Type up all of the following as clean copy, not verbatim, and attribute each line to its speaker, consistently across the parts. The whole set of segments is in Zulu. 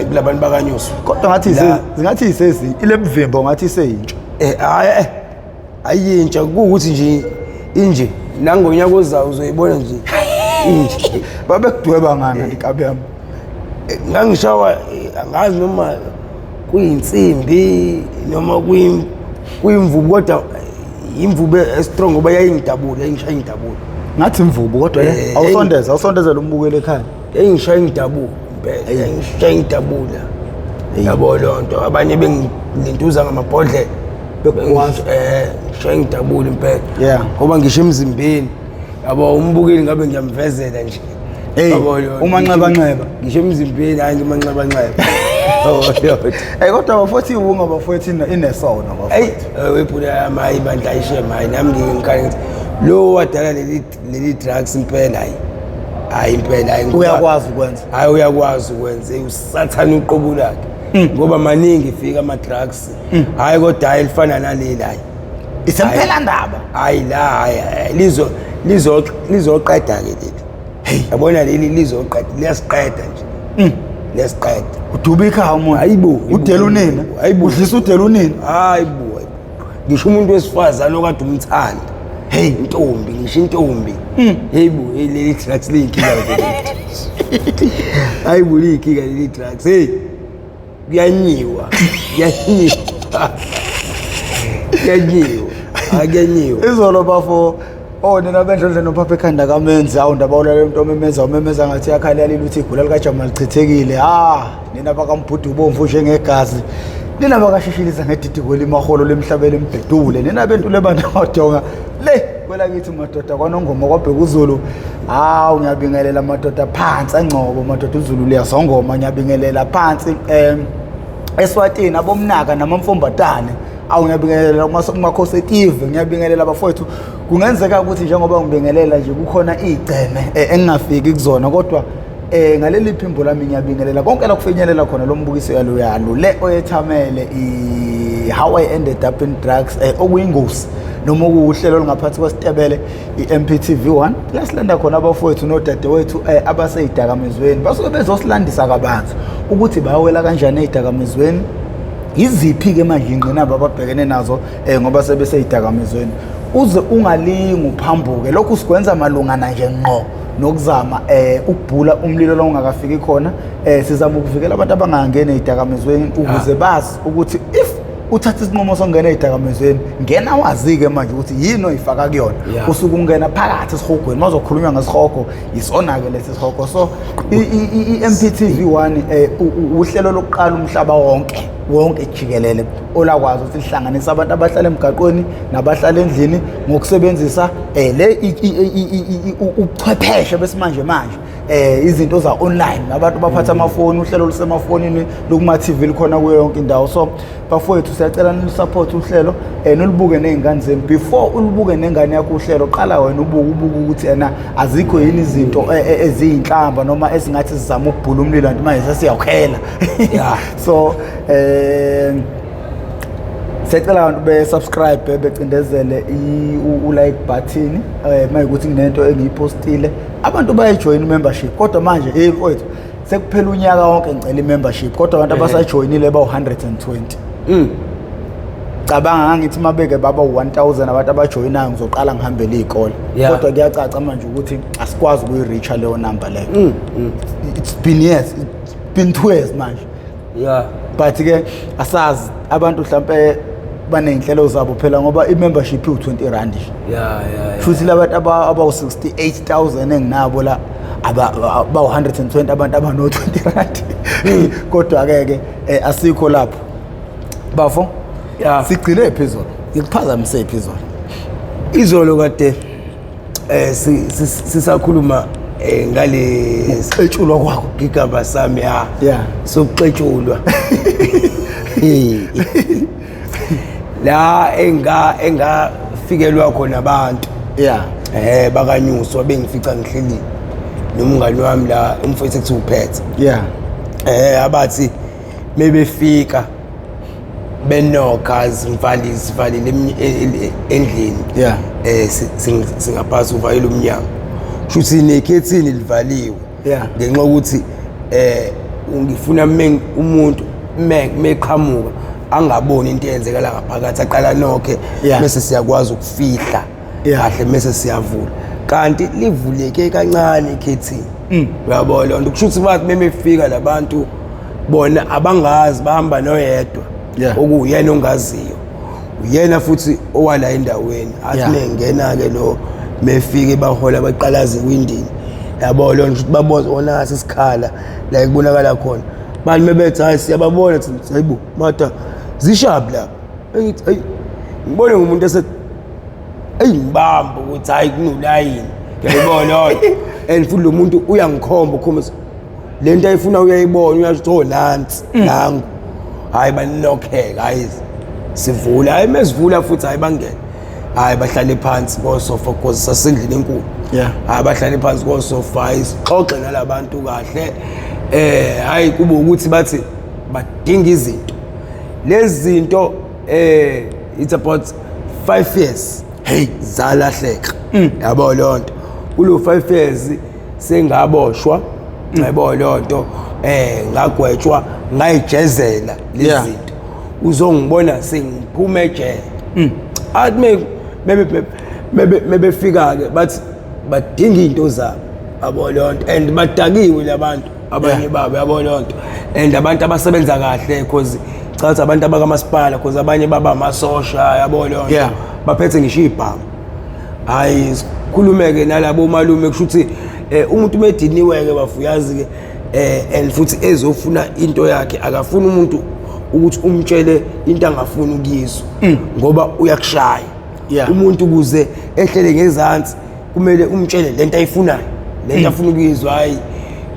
Speaker 1: Kulabantu bakanyuso
Speaker 2: kodwa ngathi isezi ile mvimbo ngathi iseyintsha
Speaker 1: ayintsha ukuthi nje inje nangonyaka ozayo uzoyibona nje inje
Speaker 2: babekudweba ngana ikabi yami
Speaker 1: ngangishawa angazi noma kuyinsimbi noma kuyimvubu kodwa imvubu strong ngoba yayingidabula yayingishaya ingidabula
Speaker 2: ngathi imvubu kodwa awusondezela umbukele ekhaya
Speaker 1: yayingishaya ingidabula ngidabula yabo lonto abanye bengilentuza ngamabhodlela
Speaker 2: bekwazi
Speaker 1: ngishaya ngidabula impela ngoba ngisho emzimbeni yabo umbukeli ngabe ngiyamvezela nje
Speaker 2: umanxeba
Speaker 1: ngisho emzimbeni hayi ngimanxeba
Speaker 2: kodwa bafothi ubunga bafothi inesona bafothi
Speaker 1: wephula amayi bandlayishe mayi nami ngikhanya lo wadala leli drugs impela hayi impela
Speaker 2: uyakwazi ukwenza
Speaker 1: hayi uyakwazi ukwenza usathana uqobo lakhe ngoba maningi ifika ama drugs hayi kodwa hayi lifana nalela hayi
Speaker 2: isempela ndaba
Speaker 1: hayi la hayi lizoqeda ke leli yabona leli lizoqeda liyasiqeda nje liyasiqeda
Speaker 2: uduba ikhaya umuntu
Speaker 1: hayibo
Speaker 2: udela unina
Speaker 1: hayibo
Speaker 2: udlisa udela unina
Speaker 1: hayibo ngisho umuntu wesifazana okade umthanda intombi ngisho intombi heyibo leli drugs leyinkinga hayibo leyinkinga leli drugs kuyanyiwa
Speaker 2: izolo bafo nina bendlondle nophapha ekhanda kamenzi ndaba ulale mntu omemeza ngathi yakhalala ukuthi igula likaJama lichithekile nina bakambudu ubomvu njengegazi nina bakashishilisa ngedidiko limaholo lemhlabeni embedule nina bentu lebanodonga le kwelakithi madoda kwanongoma kwabheka uZulu ngiyabingelela madoda phansi angcobo madoda uZulu liyazongoma ngiyabingelela phansi eSwatini abomnaka namamfombatane ngiyabingelela umakhosetive ngiyabingelela abafowethu kungenzeka ukuthi njengoba ngibingelela nje kukhona igceme engingafiki kuzona kodwa ngaleli phimbo lami ngiyabingelela konke la kufinyelela khona lo mbukiso yalo le oyethamele how I ended up in drugs okuyingozi noma ukuhlelo lingaphansi kwesitebele iMPTV1 lasilanda khona abafowethu nodadewethu abaseyidakamizweni basuke bezosilandisa kabanzi ukuthi bayawela kanjani ezidakamizweni iziphi ke manje ingqinamba ababhekene nazo ngoba sebeseyidakamizweni uze ungalingi uphambuke lokhu sikwenza malungana nje ngqo nokuzama ukubhula umlilo lo ungakafiki khona sizama ukuvikela abantu abangangena ezidakamizweni ukuze bazi ukuthi if uthatha isinqumo sokungena ezidakamizweni ngena wazike manje ukuthi yini oyifaka kuyona usuke ungena phakathi esihogweni mazokhulunywa ngesihoko isona ke lesi sihoko so iMPTV1 uhlelo lokuqala umhlaba wonke jikelele olakwazi ukuthi lihlanganise abantu abahlala emgaqweni nabahlala endlini ngokusebenzisa le ubuchwepheshe besimanje izinto za online abantu baphatha amafoni uhlelo lusemafonini lokuma TV likhona kuyo yonke indawo so bafowethu siyacela nilisupport uhlelo nolubuke nezingane zenu before ulubuke nengane yakho uhlelo qala wena ubuke ukuthi azikho yini izinto eziyinhlamba noma esingathi sizama ukubhula umlilo kanti manje sesiyawukhela so siyacela abantu be-subscribe becindezele u-like button mayikuthi kunento engiyipostile abantu bayajoin membership kodwa manje mfowethu sekuphela unyaka wonke ngicela i-membership kodwa abantu abasajoinile ba-120 cabanga ngithi mabeke baba 1000 abantu abajoinayo ngizoqala ngihambele izikole kodwa kuyacaca manje ukuthi asikwazi ukuyireacha leyo number leyo it's been 2 years manje but ke asazi abantu mhlambe banenhlelo zabo phela ngoba i-membership u20 rand futhi labantu aba-68000 enginabo la aba-120 abantu abano-20 rand kodwa ke asikho lapho bafo sigcine phezulu ngikuphazamise phezulu
Speaker 1: izolo kade sisakhuluma ngale
Speaker 2: sixetshulwa kwakho
Speaker 1: ngigaba sami sokuxetshulwa la engafikelwa khona abantu bakanyuswa bengifica ngihleli nomngani wami la umfowethu ekuthiwa uphethe abathi mebefika benoka zivalile endlini singaphasi uvalile umnyango shuthi nekhethini livaliwe ngenxa ukuthi ngifuna umuntu meqhamuka angaboni into eyenzekala ngaphakathi aqala nokhe bese siyakwazi ukufihla kahle bese siyavula kanti livuleke kancane ikhethi uyabona nto kusho ukuthi bathi memefika labantu bona abangazi bahamba noyedwa okuyena ongaziyo uyena futhi owala endaweni athi mengena ke lo mefike bahola baqalaze windini yabona ukuthi baboza ona sisikhala la kubonakala khona manje mebethi hayi siyababona hayibo mata zishaphi la engithi hayi ngibone ngumuntu esethi ngibamba ukuthi hayi kunolayini yabona and futhi lo muntu uyangikhomba ukhombisa lento ayifuna uyayibona uyasho nansi nangu hayi banokheka hayi sivula hayi mesivula futhi hayi bangena hayi bahlale phansi kosofa because sasendlini enkulu hayi bahlale phansi kosofa isixoxe nalabantu kahle hayi kube ukuthi bathi badinga izinto lezi zinto it's about 5 years hey zalahleka yabo lonto kulo 5 years sengaboshwa yabo lonto ngagwetshwa ngayijezela lezi zinto uzongibona sengiphuma ejele athi mebefika ke bathi badinga into zabo yabo lonto and badakiwe labantu abanye babo yabo lonto and abantu abasebenza kahle because cha abantu abakamasipala because abanye baba amasosha yabo lonto baphethe ngisho ibhamu hayi sikhulumeke nalabo malume kusho ukuthi umuntu mediniwe ke bafuyazi ke and futhi ezofuna into yakhe akafuni umuntu ukuthi umtshele into angafuni ukuyizwa ngoba uyakushaya umuntu kuze ehlele ngezansi kumele umtshele lento ayifunayo lento afuna ukuyizwa hayi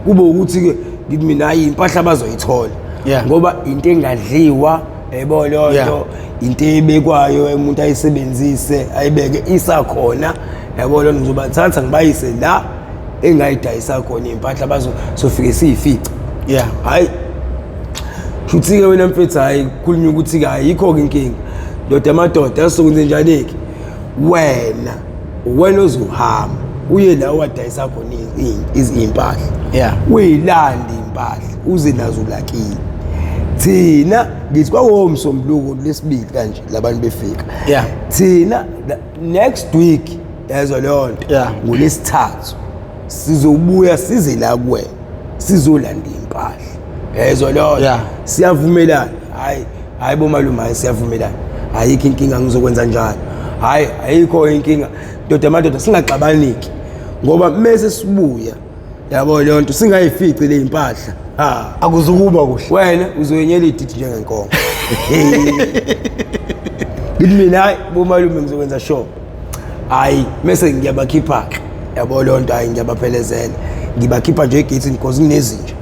Speaker 1: kube ukuthi ke ngithi mina hayi impahla bazoyithola ngoba into engadliwa yebo lonto into ebekwayo umuntu ayisebenzise ayibeke isakhona yabo lonto ngizobathatha ngibayise la engayidayisa khona impahla bazofike siyifica hayi futhi ke wena mfethu hayi kukhulunywa ukuthi ke ayikho ke inkinga ndoda amadoda asokwenze njani ke wena ozohamba uye la wadayisa khona izimpahla uyilanda impahla uze nazo lakini thina ngithi kwawomsombuluko lesibili kanje labantu befika thina next week yazo lonto ngolesithathu sizobuya size la kuwena sizolanda impahla yazo lonto siyavumelana hayi bomalume hayi siyavumelana ayikho inkinga ngizokwenza njalo hayi ayikho inkinga ndoda amadoda singaxabaniki ngoba mase sibuya yabo lonto singayifici le impahla
Speaker 2: akuzukuba kuhle
Speaker 1: wena uzoyenyela ididi njengenkomo ngithi mina hayi bomalume ngizokwenza shop hayi mase ngiyabakhipha yabo lonto hayi ngiyabaphelezela ngibakhipha nje egate because kunezinja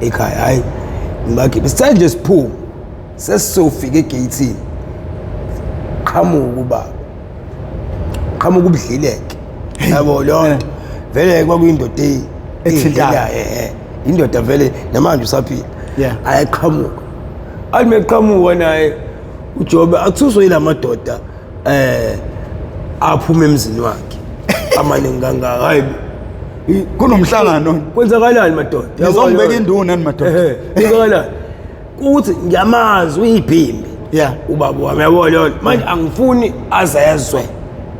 Speaker 1: ekhaya hayi ngibakhipha sanje siphuma sesizofika egate qhamuka ubaba qhamuka ubudlileke yabo lonto vele kwakuyindoda ethintayo indoda vele namanje usaphila ayaqhamuka alimeqhamuka naye uJobe akuthuswe yilamadoda aphuma emzini wakhe amaningi kangaka hayi
Speaker 2: kunomhlangano
Speaker 1: kwenzakalani madoda
Speaker 2: ngizongibeka induna ni madoda
Speaker 1: kwenzakalani ukuthi ngiyamazi uyibhimbi ubaba wami yabo lonto manje angifuni azezwe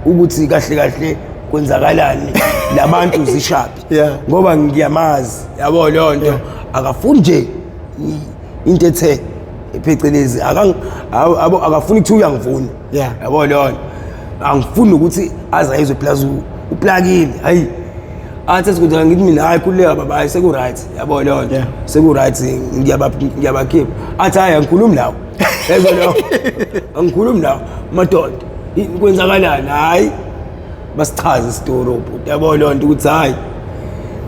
Speaker 1: ukuthi kahle kahle kwenzakalani labantu zishaphi ngoba ngiyamazi yabo lonto akafuni nje into ethe ephecelezi akafuni ukuthi uyangivuna yabo lonto angifuni ukuthi azayizwe plus uplugile hayi athi sikuthi ngithi mina hayi kuleka baba hayi seku right yabo lonto seku right ngiyabakhipha athi hayi angikhulumi nawe yebo lo angikhulumi nawe madoda kwenzakalani hayi basichaze isitori ubhuti yabo lonto ukuthi hayi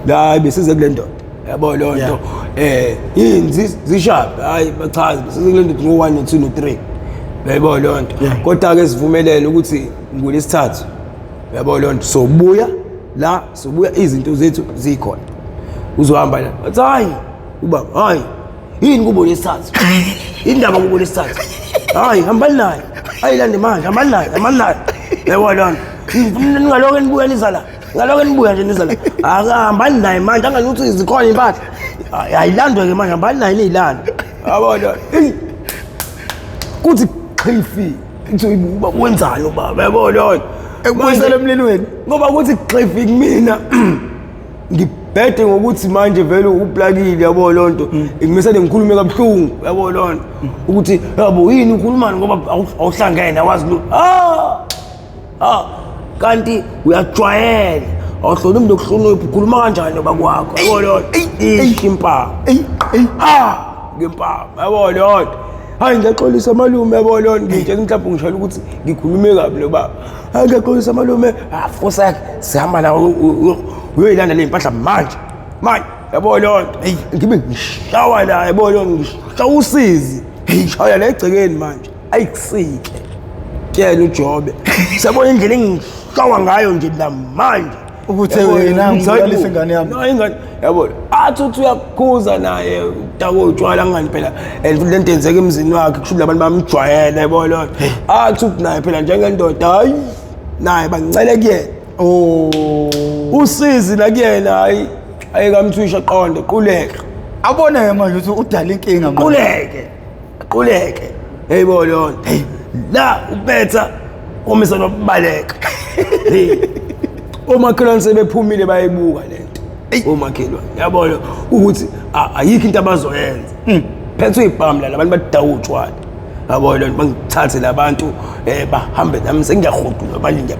Speaker 1: la besize kule ndoda yabo lonto yini zishaphi hayi bachaze besize kule ndoda ngo1 no2 no3 yabo lonto kodwa ke sivumelene ukuthi ngolesithathu yabo lonto sobuya la sobuya izinto zethu zikhona uzohamba la athi hayi ubaba hayi yini kubo lesithathu indaba kubo lesithathu hayi hambani naye ayilande manje hambani naye yabo lonto ngaloke nibuya nizala ngaloke nibuya nje nizala akahambani naye manje anganuthi izikhona impahla ayilandwa ke manje mbani nayo neyilanda yabona kuthi qifi uzoyibuka wenzani ubaba yabona
Speaker 2: ekubuyisela emlilweni
Speaker 1: ngoba kuthi qifi kumina ngibhede ngokuthi manje vele uplakile yabo lonto ngimisele ngikhulume kabuhlungu yabo lonto ukuthi yabo yini ukhulumani ngoba awuhlangene awazi lo kanti uyajwayela awuhloni umuntu okuhlonipha ukhuluma kanjani noba kwakho yabo lonto impama ngempama yabo lonto hayi ngiyaxolisa malume yabo lonto ngitshela mhlawumbe ngishayela ukuthi ngikhulume kabi lo baba hayi ngiyaxolisa malume fosa yakhe sihamba la uyoyilanda le mpahla manje yabo lonto ngibe ngishawa la yabo lonto ngishawa usizi ngishaya la egcekeni manje ayikusike kuyena uJobe siyabona indlela engishawa ngayo nje namanje
Speaker 2: ukuthi wena ngizalisa ingane yami
Speaker 1: ingane yabo athi uthi uyakhuza naye utako utshwala ngani phela lento enzeka emzini wakhe kusho labantu bamjwayela yabo lonto athi uthi naye phela njengendoda hayi naye bangicele kuyena usizi la kuyena hayi ayikamthisha qonde quleke
Speaker 2: abone manje ukuthi udala inkinga
Speaker 1: manje quleke yebo lonto la ubetha umisa nobaleka omakhelwane sebephumile bayibuka lento omakhelwane yabona ukuthi ayikho into abazoyenza phethe uyibhamla labantu badawu utshwala yabona bangithathe labantu bahambe nami sengiyahudula manje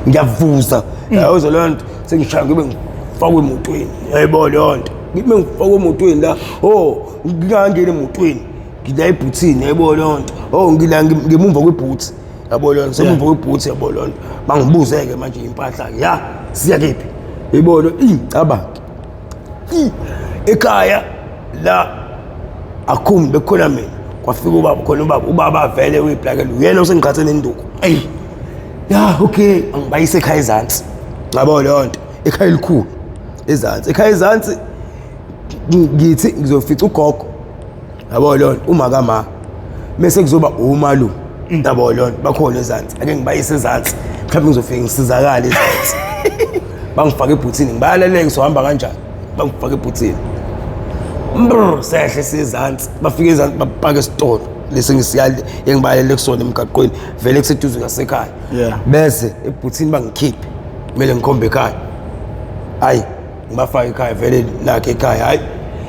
Speaker 1: ngiyavuza yazo lonto sengishaya ngibe ngifakwe emotweni yayibona lonto ngibe ngifakwe emotweni la ngingangena emotweni ngila ebhuthini yayibona lonto ngila ngemumva kwebhuthi yabona lonto semumva kwebhuthi yabona lonto bangibuzeke manje impahla ya siya kephi yayibona icaba ekhaya la akhumbi bekhona mina kwafika ubaba khona ubaba vele uyiplakela uyena osengikhathe nenduku ya okay angibayise ekhaya ezantsi ngabo lonto ekhaya elikhulu ezantsi ekhaya ezantsi ngithi ngizofica ugogo yabo lonto uma kama bese kuzoba umalu yabo lonto bakhona ezantsi ake ngibayise ezantsi mhlawumbe ngizofika ngisizakala ezantsi bangifaka ebhuthini ngibayaleleke ngizohamba kanjani bangifaka ebhuthini sehle sezantsi bafika ezantsi bapaka esitolo lesi ngisiyale engibayalele kusona emgaqweni vele kuseduze ngasekhaya bese ebhuthini bangikhiphe kumele ngikhombe ekhaya hayi ngibafaka ekhaya vele nakhe ekhaya hayi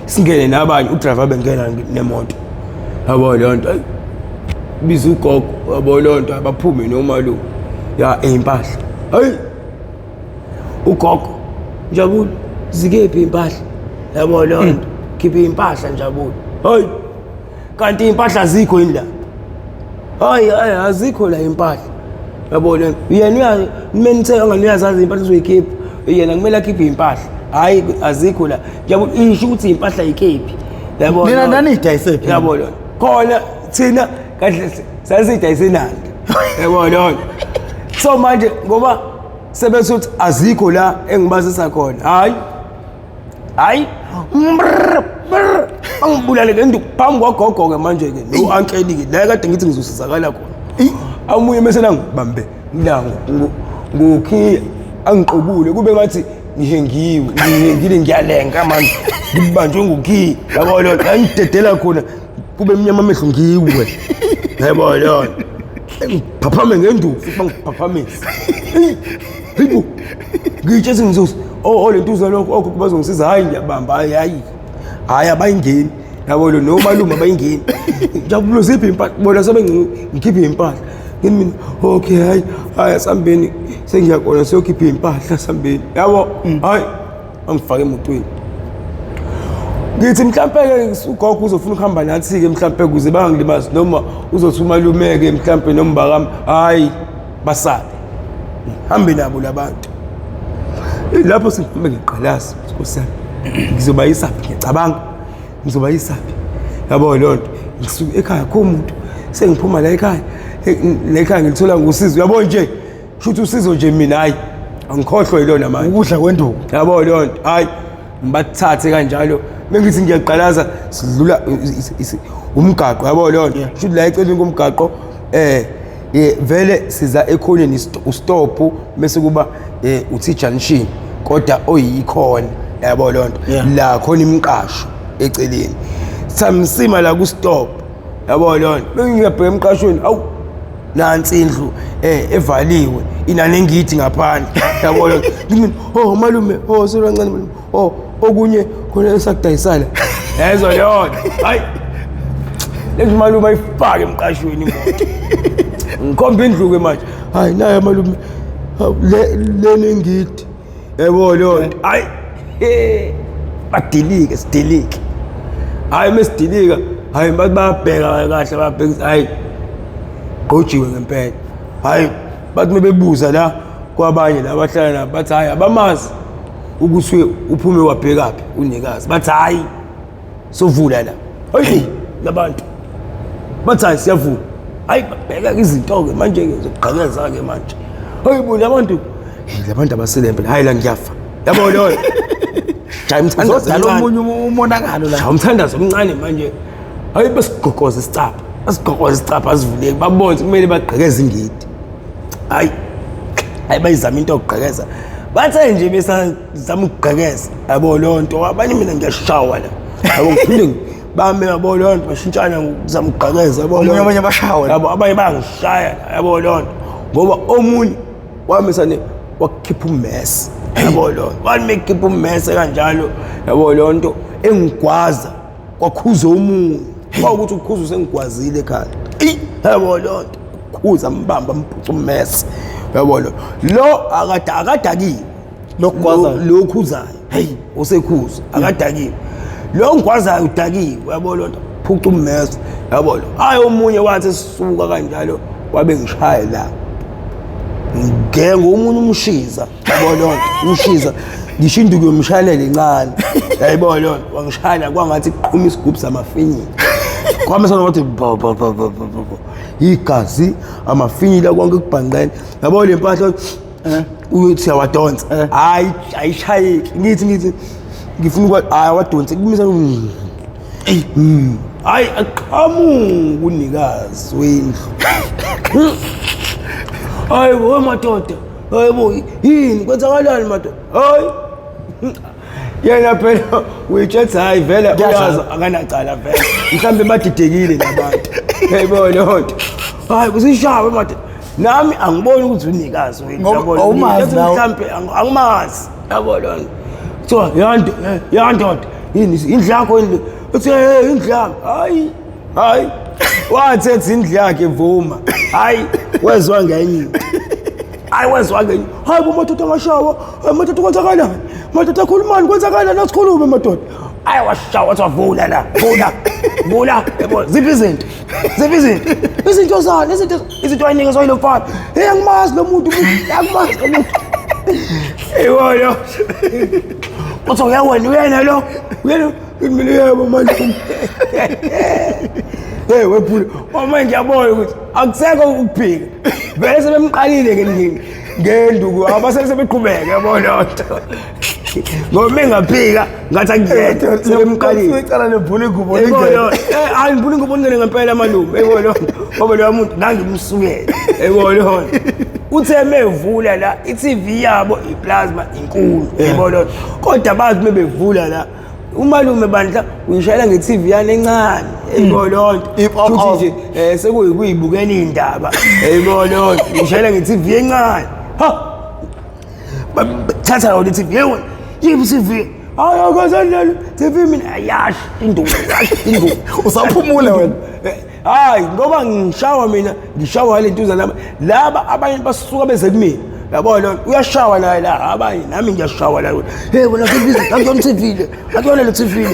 Speaker 1: singene nabanye udriver bengena nemoto yabo lonto biza ugogo yabo lonto abaphume nomalume ya impahla hayi ugogo Njabule zikephi impahla yabo lonto khiphe impahla Njabule hayi kanti impahla azikho indaba hayi azikho la impahla yabona yena uyanithe anganiyazazi impahla uzoyikhipha yena kumele akhiphe impahla hayi azikho la yabona isho ukuthi impahla yikephi yabona
Speaker 2: mina nani idayisephi
Speaker 1: yabona khona thina kahle sasidayisenandi yabona so manje ngoba sebethi uthi azikho la engibazisa khona hayi angibulale ke ndikuphambi kwagogo ke manje ke no ankeli ke la kade ngithi ngizosizakala khona amuye mase ngibambe ngilango ngokhi angiqobule kube ngathi ngihengile ngiyalenga manje ngibanjwe ngokhi yabo lo ngidedela khona kube emnyama amehlo ngiwe yabo lo ngiphaphame ngenduku bangiphaphamisa hibo ngitshe sengizosi lento uzalokho okho bazongisiza hayi ngiyabamba hayi abayingeni yabo lo nomalume abayingeni Njabule ziphi impahla bona sobe ngikhiphe impahla ngimina okay hayi sambeni sengiyakona siyokhipha impahla sambeni yabo hayi angifake emotweni ngithi mhlambe ke ugogo uzofuna ukuhamba nathi ke mhlambe kuze bangilimazi noma uzothi umalume ke mhlambe nombakami hayi basabe hambe nabo labantu lapho sihambe ngeqalazi sikosana ngizobayisa ngicabanga ngizobayisa yabo lonto ngisuka ekhaya khomuntu sengiphuma la ekhaya ngilithola ngosizo yabo nje shuthi usizo nje mina hayi angikhohlwe yilona manje
Speaker 2: ukudla kwenduku
Speaker 1: yabo lonto hayi ngibathathe kanjalo bengithi ngiyaqalaza sidlula umgaqo yabo lonto shuthi la eceleni komgaqo vele siza ekhoneni ustop bese kuba uthi junction kodwa oyikhona yabo lonto la khona imqasho eceleni samsima la ku stop yabo lonto bengiyabheka emqashweni awu nansi indlu evaliwe inanengithi ngaphandle yabo lonto oh malume oh sirancane malume oh okunye khona esakudayisana yezo yona hayi lethi malume ayifake emqashweni imoto ngikhomba indlu ke manje hayi naye malume le nengithi yebo lonto hayi badilike sidilike hayi mesidilika hayi bayabheka kahle bayabheka hayi qojiwe ngempela hayi bathi mebebuza la kwabanye labahlala nabo bathi hayi abamazi ukuthi uphume wabhekaphi unikazi bathi hayi sovula la hayi labantu bathi hayi siyavula hayi babheka izinto ke manje ke zokugqekeza ke manje hayi bona labantu abasele phela hayi la ngiyafa yabo loyo
Speaker 2: uzodala omunye umonakalo la
Speaker 1: umthandazo omncane manje hayi besigogoza isicapha asivuleki babone kumele bagqekeze ingidi hayi bayizama into yokugqekeza bathe nje besazama ukugqekeza yabo lonto abanye mina ngiyashawa la yabo ngiphinde bame yabo lonto bashintshana ngizama ukugqekeza yabo
Speaker 2: abanye bashawa
Speaker 1: yabo abanye bangishaya yabo lonto ngoba omunye wamisane wakhipha ummesi yabo lonto wakhipha ummesi kanjalo yabo lonto engigwaza kwakhuza omunye ukuthi ukhuza usengigwazile ekhaya yabo lonto ukhuza mbamba mphuca ummesi yabo lo akadakiwe
Speaker 2: lokugwaza
Speaker 1: lokhuzayo hey usekhuza akadakiwe lo ngigwazayo udakiwe yabo lonto phuca ummesi yabo hayi omunye wathi sisuka kanjalo wabe ngishaya la ngomunye umshiza yabo lonto umshiza ngisho induku yomshalele encane yayibona lonto wangishaya kwangathi iqhuma isigubhu samafinyila kwamesana wathi igazi amafinyila konke kubhanqene yabo le mpahla uthi siyawadonsa hayi ayishayeki ngithi ngifuna ukuthi hayi wadonsa kumisa hayi aqhamuka unikazi wendlu hayi wo madoda hayibo yini kwenzakalani madoda hayi yena phela uyithetha hayi vele uyaza akanacala vele mhlambe badidekile labantu hayibo lonto hayi kusishawe madoda nami angiboni ukuthi unikazi wena yabo mhlambe angimazi yabo lonto so yandoda yini indlu yakho uthi indlu yami hayi wathetha indlu yakhe vuma hayi wezwa ngenye hayi wezwa ngenye hayi bomadoda ngashawa madoda kwenzakalani madoda khulumani kwenzakalani lasikhulume madoda hayi washawa wathi wavula la vula yabo ziphi izinto zani izinto ayiningi zoyilofana angimazi lo muntu angimazi lo muntu eyona uthi uyena lo mina yebo manje wephula manje ngiyabona ukuthi akusekho ukuphika vele sebemqalile ke ngenduku abasele sebeqhubeka yabona lonto ngoba mengaphika ngathi akuyethe sebemqalile
Speaker 2: uyicala lebhula ingubo
Speaker 1: hayi ngibula ingubo ngene ngempela malume yebo lonto ngoba lo muntu ngangimsukele yebo lonto uthe mevula la iTV yabo iplasma inkulu yebo lonto kodwa bathi mebevula la umalume bandla uyishayela ngeTV yana encane yebo lonto futhi nje sekuyibukela indaba yebo lonto uyishayela ngeTV encane ha thatha lo TV yebo yibi TV hayi akazanalo TV mina ayashi induku
Speaker 2: usaphumule wena
Speaker 1: hayi ngoba ngishawa le ntuza laba abanye basuka beze kumina yabo lonto uyashawa naye la abanye nami ngiyashawa la wena kubiza ngiyona TV akuyona le TV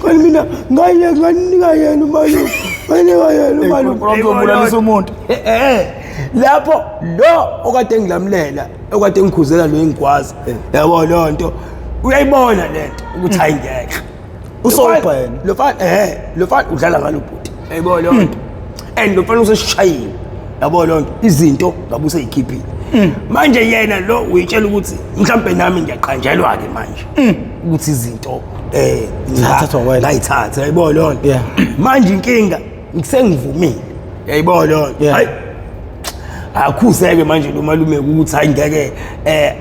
Speaker 1: kanti mina nganika yena umalume
Speaker 2: uzobulalisa umuntu
Speaker 1: lapho lo okade ngilamulela okade ngikhuzela lo engikwazi yabo lonto uyayibona lento ukuthi ayingeke
Speaker 2: usobhena
Speaker 1: lo fan udlala ngalobhuti yabo lonto and lo fan useshayile yabo lonto izinto ngabe useyikhiphile manje yena lo uyitshela ukuthi mhlambe nami ngiyaqanjelwa ke manje ukuthi izinto ngayithatha yayibona lonto manje inkinga ngisengivumile yayibona lonto hayi akhuseke manje lo malume ukuthi hayi ngeke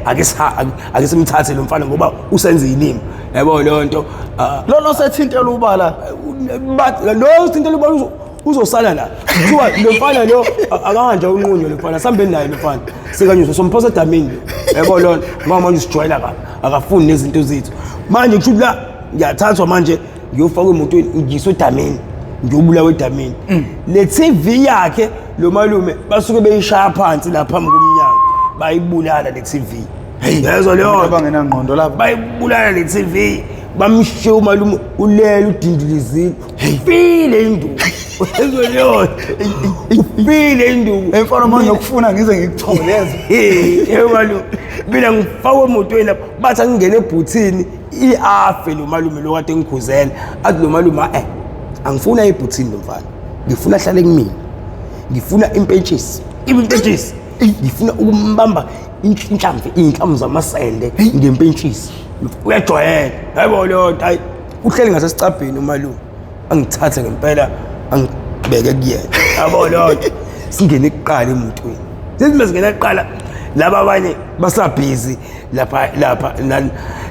Speaker 1: ake simthathe lo mfana ngoba usenze ilimi yabo leyo nto
Speaker 2: lona sethintela ubala
Speaker 1: lo uthintela ubala uzosala la kuthiwa lo mfana lo akahanje unqunyo lo mfana sambeni naye lo mfana sikanyuso somphosa edamini yabo lo ngoba manje usijwayela kabi akafuni nezinto zethu manje kusho la ngiyathathwa manje ngiyofaka emotweni ngiyiswe edamini ngiyobulawa edamini le TV yakhe lo malume basuke beyishaya phansi la phambi komnyango bayibulala le TV yezwa leyo
Speaker 2: bangenangqondo lapha
Speaker 1: bayibulala le TV bamshiya umalume ulela udindilizile file induku yezwa leyo file induku
Speaker 2: emfana manje ukufuna ngize ngikucholeze
Speaker 1: malume mina ngifakwe emotweni lapha bathi angingene ebhuthini iafe lo malume lo kade ngikhuzela athi lo malume angifuna ibhuthini lo mfana ngifuna ahlale kumina ngifuna impentshisi ngifuna ukumbamba inhlamvu zamasende ngempentshisi uyajwayela yabo lo hayi uhleli ngasesicabheni umalume angithathe ngempela angibeke kuyena yabo lo singene ekuqala emotweni sesingena ekuqala laba abanye basabhizi lapha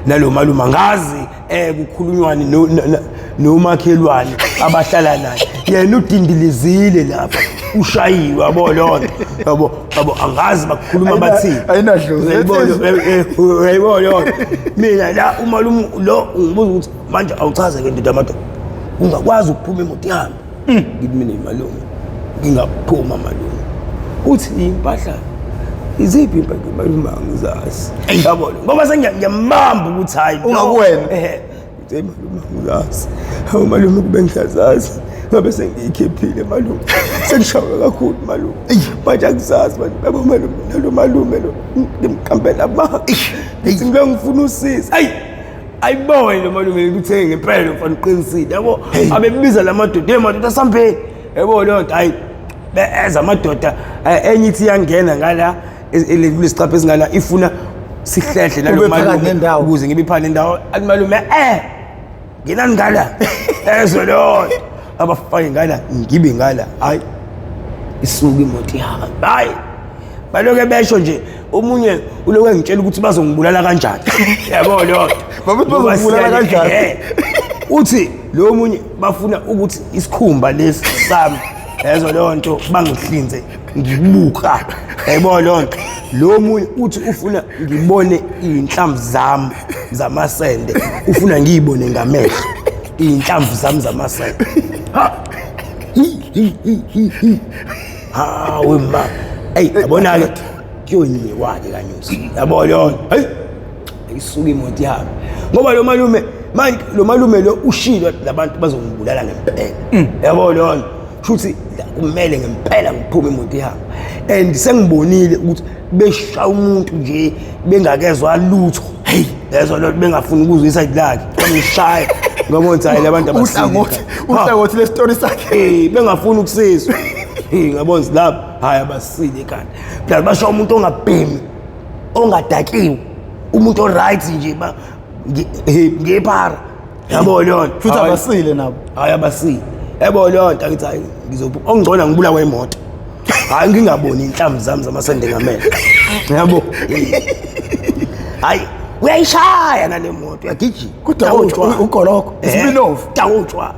Speaker 1: nalo malume ngazi kukhulunywane nomakhelwane abahlala naye yena udindilizile lapha ushayiwe yabo lonto yabo angazi bakukhuluma bathini
Speaker 2: ayinadlozi
Speaker 1: yabo lonto mina la umalume lo ngibuza ukuthi manje awuchaze ke ndoda amadoda ungakwazi ukuphuma emoto ihambe ngithi mina imalume ngingaphuma malume uthi impahla iziphi impahla malume angizazi yabo ngoba sengiyambamba ukuthi hayi
Speaker 2: ungakuwena
Speaker 1: malume angizazi malume kube ngihlazazi ngabe sengiyikhiphile malume sengishawa kakhulu malume manje akuzazi babo malume lo malume lo ngimkampela ba ngibe ngifuna usiza ayibone lo malume ukuthi ngempela mfana uqinisile yabo abebiza lamadoda asambeni yabo lo nto hayi beza amadoda enye ithi yangena ngala lesicaphe esingala ifuna sihlehle nalo malume ukuze ngibe phana indawo athi malume nginani ngala ezwe lo abafake ngala ngibe ngala hayi isuka imoto ihamba hayi baloke besho nje omunye uloke ngitshela ukuthi bazongibulala kanjani yabo lo
Speaker 2: babuthi bazongibulala kanjani
Speaker 1: uthi lo munye bafuna ukuthi isikhumba lesi sami ezwe lo nto bangihlinze ngibuka yabo lo nto lo munye uthi ufuna ngibone inhlamvu zami zamasende ufuna ngiyibone ngamehlo inhlamvu zami zamasende wema yabona ke kuyonyiwa ke kanyusi yabo lo ayisuka imoto yami ngoba lo malume manje lo malume lo ushilo labantu bazongibulala ngempela yabo lo futhi kumele ngempela ngiphume imoto yami and sengibonile ukuthi beshaya umuntu nje bengakezwa lutho yezwa lo bengafuni ukuzwa iside lakhe bangishaya ngoba ukuthi hayi labantu
Speaker 2: uhlangothi le story sakhe
Speaker 1: bengafuni ukusizwa ngabona lapha hayi abasile kanti phela basho umuntu ongabhemi ongadakiwe umuntu oright nje ngephara yabo lonto
Speaker 2: futhi abasile nabo
Speaker 1: hayi abasile yabo lonto ngithi hayi ngizophu ongcola ngibula kwemoto hayi ngingaboni inhlamvu zami zamasende ngamehlo yabo hayi uyayishaya nale moto uyagijima
Speaker 2: kodwa ugoloko Smirnoff
Speaker 1: tawutshwa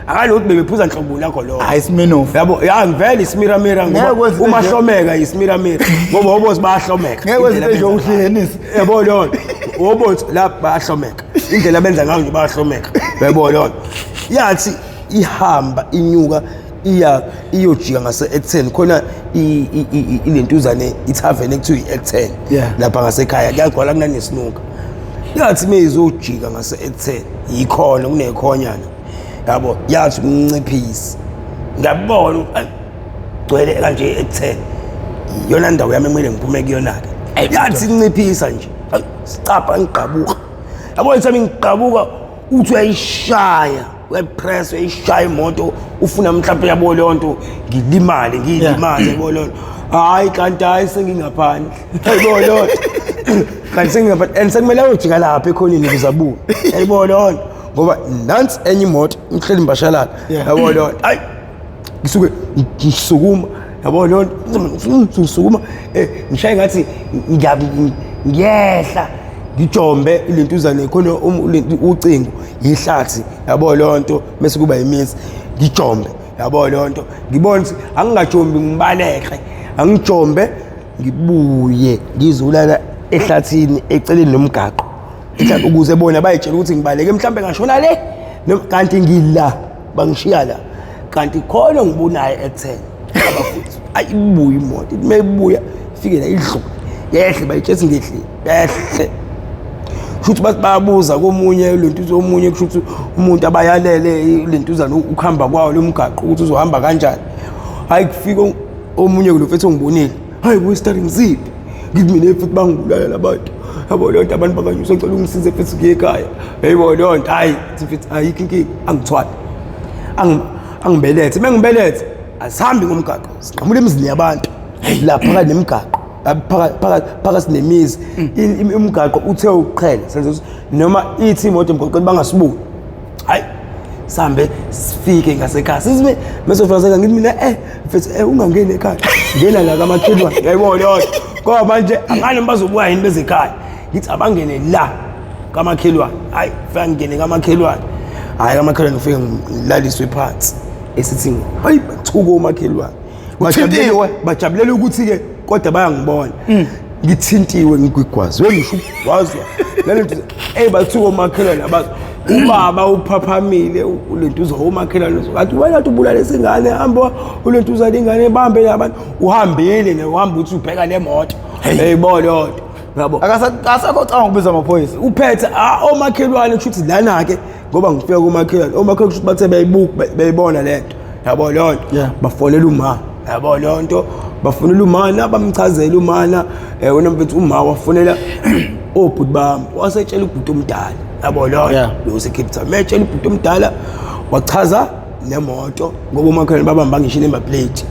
Speaker 1: akalokuthi bebephuza nhlobo lakho lo
Speaker 2: hayi Smirnoff
Speaker 1: yabo ngivele ismiramira ngoba umahlomeka ismiramira ngoba obozi bayahlomeka
Speaker 2: ngeke kwenze nje uhlanganisa
Speaker 1: yabo lo obozi lapha bayahlomeka indlela benza ngayo nje bayahlomeka yabo lo yathi ihamba inyuka iyojika ngase X10 khona ilentuzane ithaveni ekuthiwa iX10 lapha ngasekhaya kuyagcwala kunanesinunka yathi mezojika ngase X10 yikhona kunekhonyana yabo yathi umnciphisi ngiyabona gcwele kanje X10 iyona ndawo yami emele ngiphume kuyona ke yathi inciphisa nje sicapha ngiqhabuka yabo ngisami ngiqhabuka uthi uyayishaya wepress uyishaya imoto ufuna mhlawumbe yabo lonto ngilimale yabo lonto hayi kanti hayi sengingaphandle yabo lonto kanti sengingaphandle and sekumele uyojika lapha ekhonini kuzabuka yabo lonto ngoba nansi enye imoto ngihleli mbashalala yabo lonto hayi ngisuke ngisukuma yabo lo ngisukuma ngishaye ngathi ngiyehla ngijombe ilentuzane khona ucingo yihlathi yabo lonto bese kuba imizi ngijombe yabo lonto ngibona ukuthi angingajombi ngibaleke angijombe ngibuye ngizulala ehlathini eceleni nomgaqo mhlawumbe ukuze bona bayitshela ukuthi ngibaleke mhlawumbe ngashona le kanti ngila bangishiya la kanti khona ngibonayo ekutheni abafuthi ayibuya imoto imebuya ifike la idlu yehle bayitshela ngehli yehle futhi bathi bayabuza komunye lentuzo omunye kusho umuntu abayalele lentuzana ukuhamba kwawo lomgaqo ukuthi uzohamba kanjani hayi kufika omunye kulofethu ngibonile hayi boy starting zip give me futhi bangibulala labantu yabo lonto abantu bakanyusa ngicela ungisize futhi kuye ekhaya hayibo lonto hayi futhi ayikho inkingi angithwala angibelethe mengibelethe asihambi ngomgaqo siqhamula emizini yabantu la phakathi nemigaqo phakathi nemizi umgaqo uthe uqhele senze noma ithi imoto emgaqweni bangasibuki hayi sambe sifike ngasekhaya sizime mesofika seka ngithi mina mfethu ungangeni ekhaya ngena la kamakhelwane yayibona lonto ngoba manje angane bazobuya yini bezekhaya ngithi abangene la kamakhelwane hayi fika ngene kamakhelwane hayi kamakhelwane ufike ngilaliswe phansi esithi hayi bathuka umakhelwane bajabulela ukuthi ke kodwa bayangibona ngithintiwe ngigwigwazi wengisho wazwa lento bathuka umakhelwane abazi ubaba uphaphamile ulentuzo umakhelwane ngathi wena ubulala isingane hamba ulentuza ingane bambe labantu uhambile nehamba uthi ubheka le moto eyibona lonto yabo akasakho canga ukubiza amaphoyisa uphethe omakhelwane kushuthi lana ke ngoba ngifika kumakhelwane omakhelwane kushuthi bathe beyibona lento yabo lonto bafonela uma yabo lonto bafonela umana bamchazela umana wena mfethu uma wafonela obhuti bami wasetshela ubhuti omdala yabo lonto lo seCape Town metshela ubhuti omdala wachaza nemoto ngoba umakhelwane babamba ngisho number plate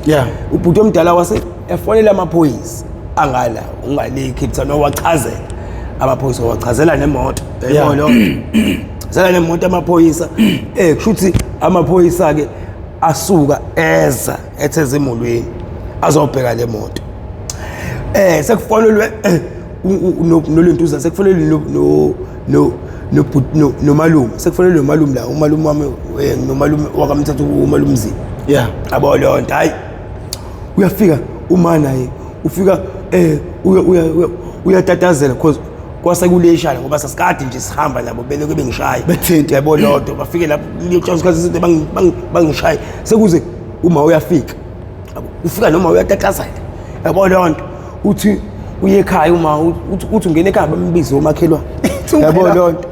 Speaker 1: ubhuti omdala wase efonela amaphoyisa angala ungale Cape Town wachazela amaphoyisa wachazela nemoto yabo lonto zala nemoto amaphoyisa kushuthi amaphoyisa ke asuka eza etheze emolweni azobheka le moto sekufonelwe nolentuza sekufonelwe nomalume sekufonelwe nomalume la umalume wami nomalume wakamthatha umalumzini yabo lonto hayi uyafika uma naye ufika uyatatazela because kwasekuleshana ngoba sasikade nje sihamba nabo beleke bengishaya bethinta yabo lonto bafike lapho liyochasikhathi izinto bangishaye sekuze uma uyafika ufika noma uyatatazela yabo lonto uthi uye ekhaya uma uthi ungene ekhaya bambize umakhelwane yabo lonto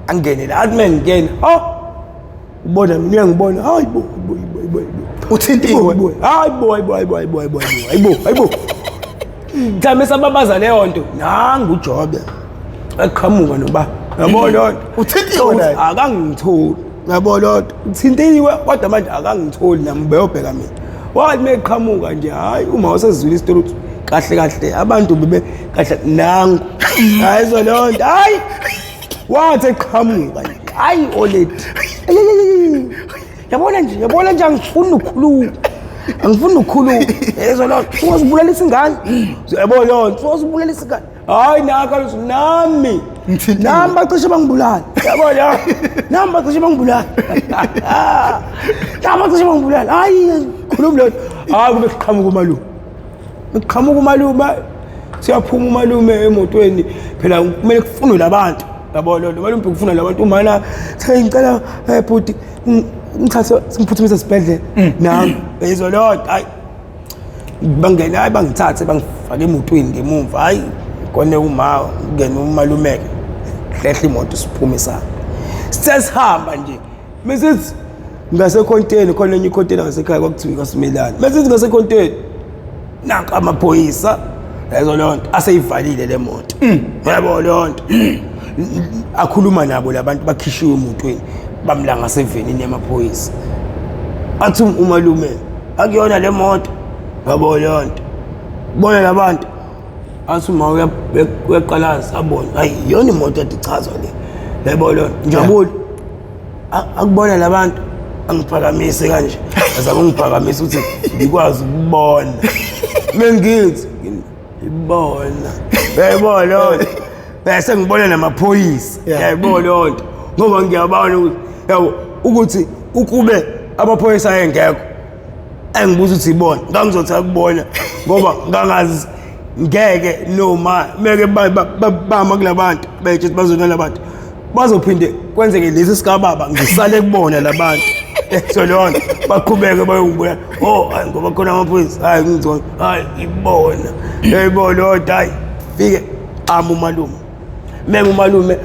Speaker 1: angene la athi mengena ubona mina ngibona hayi bo uthintiwe hayi bo Thame sababaza leyo nto nangu uJobe eqhamuka noba yabo lonto uthintiwe naye akangitholi yabo lonto uthintiwe kodwa manje akangitholi nami beyobheka mina wathi meqhamuka nje hayi uma wasezwile isitori kahle abantu bebe kahle nangu hayizo lonto hayi wathi eqhamuka nje hayi olethi yabona nje angifuni ukukhuluma yezo lo uzibulelisa ingane yabo lonto uzibulelisa ingane hayi nakho nami bacishe bangibulala yabo la nami bacishe bangibulala hayi khuluma lo hayi kube siqhamuka umalume siyaphuma umalume emotweni phela kumele kufunwe labantu yabo lo umalume kufuna labantu umana ngicela bhuti ngithathe simphuthumise esibhedlela nami yezo lonto hayi bangena hayi bangithathe bangifake emotweni ngemumva hayi kone uma ngene umalume hlehla imoto siphume sana sesihamba nje mesithi ngasekonteni khona enye ikonteni ngasekhaya kwakuthiwa kaSimelane mesithi ngasekonteni nanka amaphoyisa yezo lonto aseyivalile le moto yabo lonto akhuluma nabo labantu bakhishiwe emotweni bamlanga sevenini yamaphoyisa athi umalume akuyona le moto yabo lonto bona labantu athi uma uyaqala sabona hayi yona imoto edichazwa le yabo lonto njabule akubona labantu angiphakamise kanje azama ungiphakamise ukuthi ngikwazi ukubona mengithi ibona uyayibona lonto bese ngibona namaphoyisa uyayibona lonto ngoba ngiyabona ukuthi yabo ukuthi ukube amaphoyisa ayengekho engibuza ukuthi ibona ngangizothi akubona ngoba ngangazi ngeke noma meke bama kulabantu beje bazona labantu bazophinde kwenzeke lesi sikababa ngisale kubona labantu so lona baqhubeke bayongibuya ngoba khona amaphoyisa hayi ngizona hayi ibona yayibona hayi fike umalume menge umalume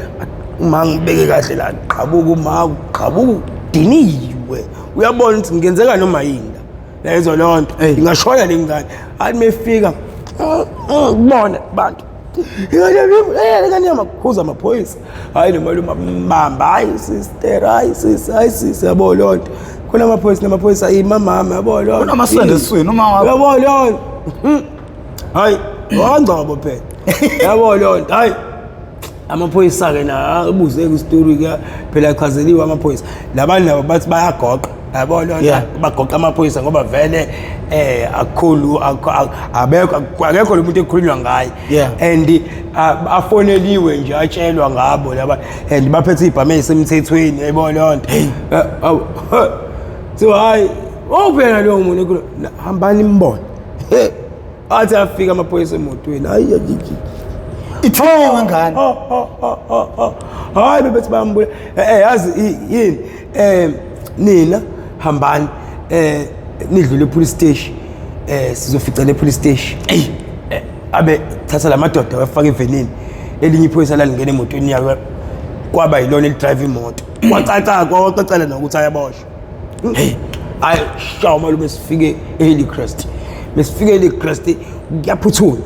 Speaker 1: uma ngibeke kahle la qabuku diniwe uyabona ukuthi ngenzeka noma yini la lezo lonto ingashona lengane athi mefika kubona abantu ngane makhuza amaphoyisa hayi nomalume mbamba hayi sister hayi sis yabo lonto khona amaphoyisa imama yabo lonto
Speaker 2: kunamasende eswini uma
Speaker 1: yabo lonto hayi wangcobo phela yabo lonto hayi amaphoyisa ke na abuze ku story ke phela chazeliwe amaphoyisa labantu laba bathi bayagoqa yabo lonto bagoqa amaphoyisa ngoba vele akukhulu akekho lo muntu ekhulunywa ngaye and afoneliwe nje atshelwa ngabo laba and baphethe ibhame esemthethweni yabo lonto so hayi phela lo muntu hambani imbone athi afika amaphoyisa emotweni hayi
Speaker 2: ithiwe ngani
Speaker 1: hayi bebethi bayambula yazi yini nina hambani nidlule police station sizofica le police station abe thatha lamadoda wafaka evenini elinye iphoyisa lalingena emotweni yakhe kwaba yilona elidrive imoto kwacacala nokuthi ayaboshwa hayi shawu malume sifike eHillcrest mesifike eHillcrest kuyaphuthuma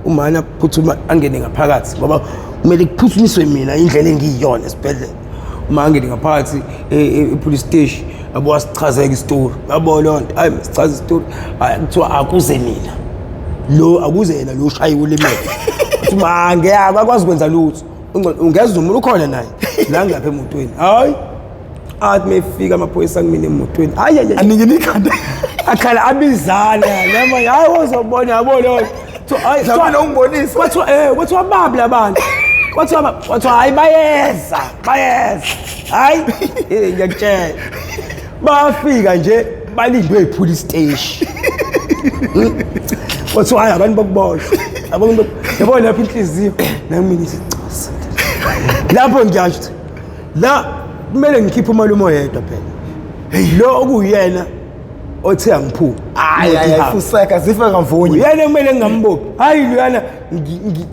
Speaker 1: umana phuthuma angene ngaphakathi ngoba kumele kuphuthumiswe mina indlela engiyiyona esibhedlela uma angene ngaphakathi epolice station abo asichazeke istory yabo lonto hayi sichaza istory kuthiwa akuze nina lo akuze yena lo shayi ulimele uthi mange akwazi ukwenza lutho ungeza umuntu ukhona naye la ngapha emotweni hayi athi mefika amaphoyisa kumina emotweni hayi
Speaker 2: aningini ikhanda
Speaker 1: akhala abizana noma hayi wozobona yabo lonto hayi
Speaker 2: sabona ungibonisa
Speaker 1: kwathi wababli abantu kwathi hayi bayeza hayi ngiyakutshela bafika nje balindwe epolice station kwathi hayi abantu bokuboshwa yabona lapha inhliziyo nami nisicosa lapho ngiyasho la kumele ngikhiphe umalume oyedwa phela lo okuyena othe angiphume
Speaker 2: hayi ayifuseka zife ngamvunye
Speaker 1: yena kumele ngingambophi hayi luyana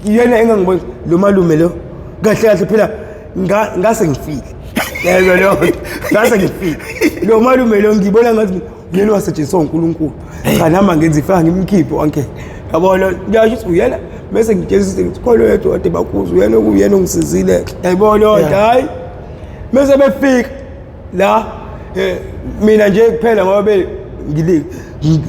Speaker 1: yena engangibona lo malume lo kahle phela ngase ngifile yebo lo ngase ngifile lo malume lo ngibona ngathi yena wasetshenziswa uNkulunkulu cha nami ngenza ifanga ngimkhiphe wonke yabona ngiyasho ukuthi uyena bese ngitshela ukuthi kholo yedwa wade bakuza uyena okuyena ongisizile yayibona hayi bese befika la mina nje kuphela ngoba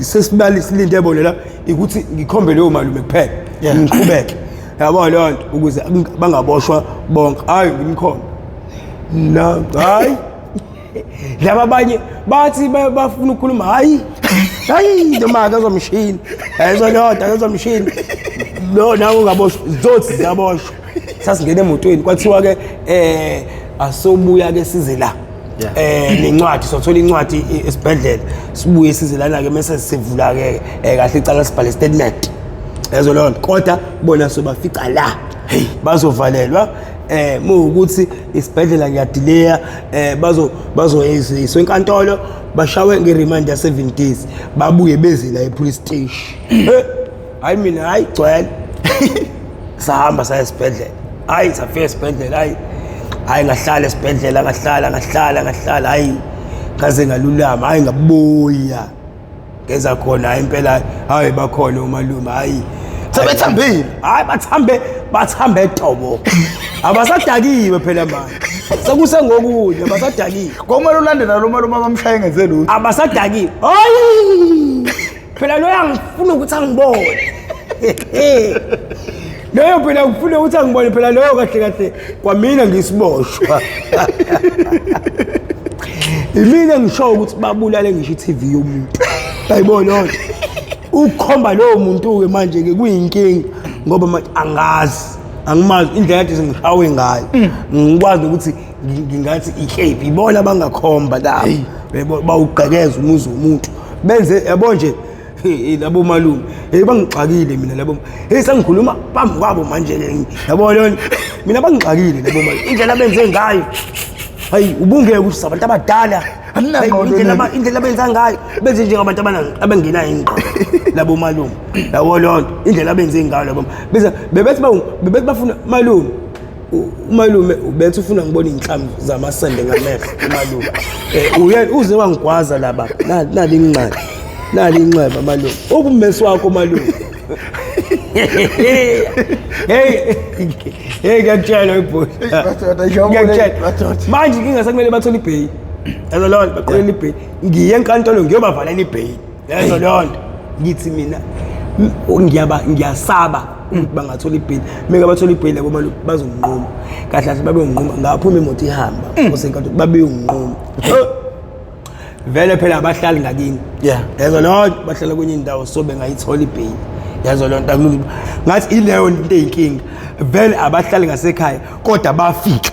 Speaker 1: sesibali silinde yabona la ukuthi ngikhombe leyo malume kuphela ngiqhubeke yabona lonto ukuze bangaboshwa bonke hayi ngimkhombe la hayi laba abanye bathi bafuna ukukhuluma hayi noma akazomshini akazomshini lo nawo ungaboshwa zothi ziyaboshwa sasingena emotweni kwathiwa ke asobuya ke size la nencwadi sothola incwadi esibhedlela sibuye size lana ke mase sivula ke kahle icala sibhale statement lezo lonto kodwa bona sobafica la bazovalelwa ukuthi isibhedlela ngiyadileya bazoyizwa enkantolo bashawe ngeremand ya 7 days babuye beze la epolice station hayi mina hayi gcwele sahamba saya esibhedlela hayi safika esibhedlela hayi ngahlala esibhedlela ngahlala hayi kaze ngalulama hayi ngabuya ngeza khona hayi impela hayi bakhona umalume hayi
Speaker 2: sebethambile
Speaker 1: hayi bathambe tobo abasadakiwe phela manje sekusengokude abasadakiwe
Speaker 2: komele ulandela lo malume abamshaye ngenze lutho
Speaker 1: abasadakiwe hayi phela lo yangifuna ukuthi angibone leyo phela ngifuna ukuthi angibone phela leyo kahle kwamina ngisiboshwa imina ngisho ukuthi babulale ngisho iTV yomuntu ayibona lonto ukukhomba lowo muntu ke manje ke kuyinkinga ngoba manje angimazi indlela yathi ngishawe ngayo ngikwazi ukuthi ngingathi icape ibona bangakhomba la bawugqekeza umuzi womuntu benze yabo nje labo malume bangixakile mina labo sengikhuluma phambi kwabo manje yabo lona mina bangixakile labo malume indlela benze ngayo hayi ubungeke ukuthi abantu abadala indlela benza ngayo benze njengabantu abangena ingqondo labo malume yabo lonto indlela benze ngayo labo bebethi bafuna malume umalume ubethi ufuna ngibona inhlamvu zamasende ngamehlo umalume uze wangigwaza laba nali incane nali inceba malume ubummesi wakho malume hey ngiyakutshela ibhola manje ngingasekumele bathole ibheyi yazo lonto baqolela ibheyi ngiye enkantolo ngiyobavalela ibheyi yazo lonto ngithi mina ngiyasaba ukuthi bangathola ibheyi meke bathola ibheyi labo malume bazonqoma kahle kahle babe unqoma ngaphuma imoto ihamba osenkantolo babe unqoma vele phela abahlali ngakini yazo lonto bahlala kwenye indawo so bengayithola ibheyi yazo lonto akulula ngathi ileyo into eyinkinga vele abahlali ngasekhaya kodwa bafika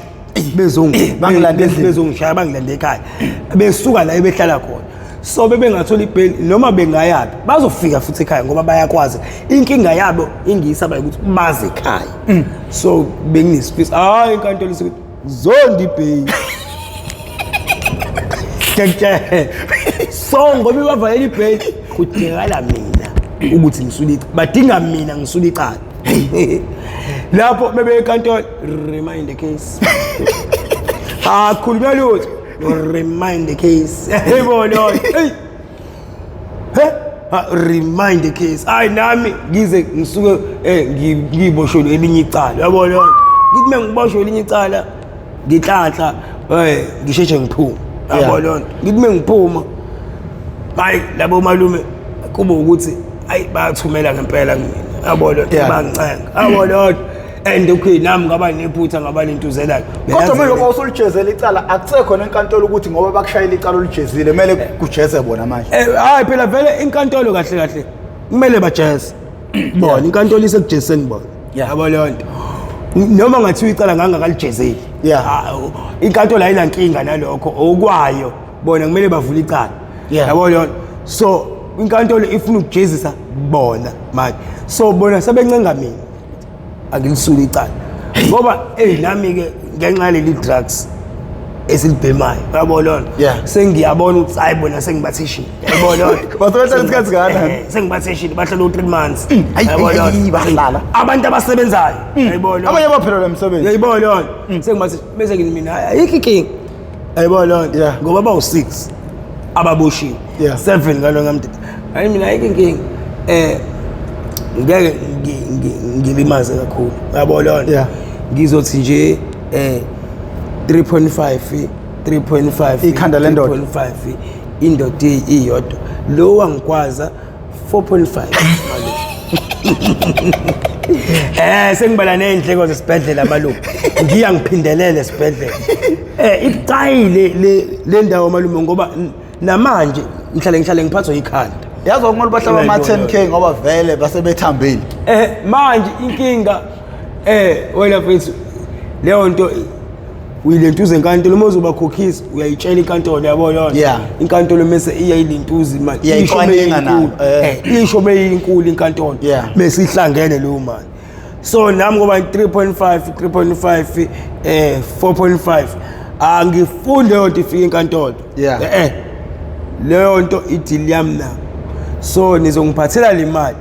Speaker 1: bezongishaya bangilande ekhaya besuka la ebehlala khona so bebengathola ibheyi noma bengayapi bazofika futhi ekhaya ngoba bayakwazi inkinga yabo ingiyisaba ukuthi baze ekhaya so benginespace hayi inkantolo isithi zonke ibheyi so ngoba bavalela ibheyi kudingakala mina ukuthi ngisule badinga mina ngisule icala lapho bebe enkantolo remind the case khuluma lutho remind the case yebo remind the case hayi nami ngize ngisuke ngiboshwe elinye icala yabo lonto ngithi mengiboshwe elinye icala ngihlanhla ngisheshe ngiphuma yabo lonto ngithi mengiphuma hayi labo malume kuba ukuthi hayi bayathumela ngempela kimi yabo lonto bangicenga yabo lonto and okay nami ngaba nephutha ngaba lentuzela
Speaker 2: kodwa manje uma usulijezela icala akusekho khona enkantolo ukuthi ngoba bakushayela icala olijezile kumele kujeze bona manje
Speaker 1: hayi phela vele inkantolo kahle kahle kumele bajeze bona inkantolo isekujeseni bona yabo lonto noma ngathiwa icala ngangakalijezeli inkantolo ayinankinga nalokho okwayo bona kumele bavule icala yabo lonto so inkantolo ifuna ukujezisa bona manje so bona sebencenga mina akilisule icala ngoba nami ke ngenxa leli drugs esilibhemayo yabo lonto sengiyabona ukuthi hayi bona sengibathishile yabo lonto
Speaker 2: basebenza isikhathi ngana
Speaker 1: sengibathishile bahlala u3 months yabo lonto
Speaker 2: bahlala
Speaker 1: abantu abasebenzayo yabo lonto
Speaker 2: abanye baphela emsebenzi
Speaker 1: yabo lonto sengibathi bese ngini mina ayikho inkinga yabo lonto ngoba bawu6 ababoshiwe 7 ngalo ngamthi hayi mina ayikho inkinga ngeke ngilimaze kakhulu yabo lonto ngizothi nje 3.5
Speaker 2: ikhanda lendoda
Speaker 1: 3.5 indoda iyodwa lo wangikwaza 4.5 sengibala neindleko zesibhedlela malume ngiya ngiphindelele esibhedlela icayile le ndawo malume ngoba namanje ngihlale ngiphathwa ikhanda
Speaker 2: yazi okumele bahlaba ama 10k ngoba vele basebethambile
Speaker 1: manje inkinga wena mfethu leyo nto uyilentuza enkantolo uma uzobakhokhisa uyayitshela inkantolo yabo yona inkantolo mase iyayilentuza manje isho beyinkulu inkantolo bese ihlangene leyo mali so nami ngoba 3.5 4.5 angifunde leyo nto ifike inkantolo leyo nto ideal yami na so nizongiphathela le mali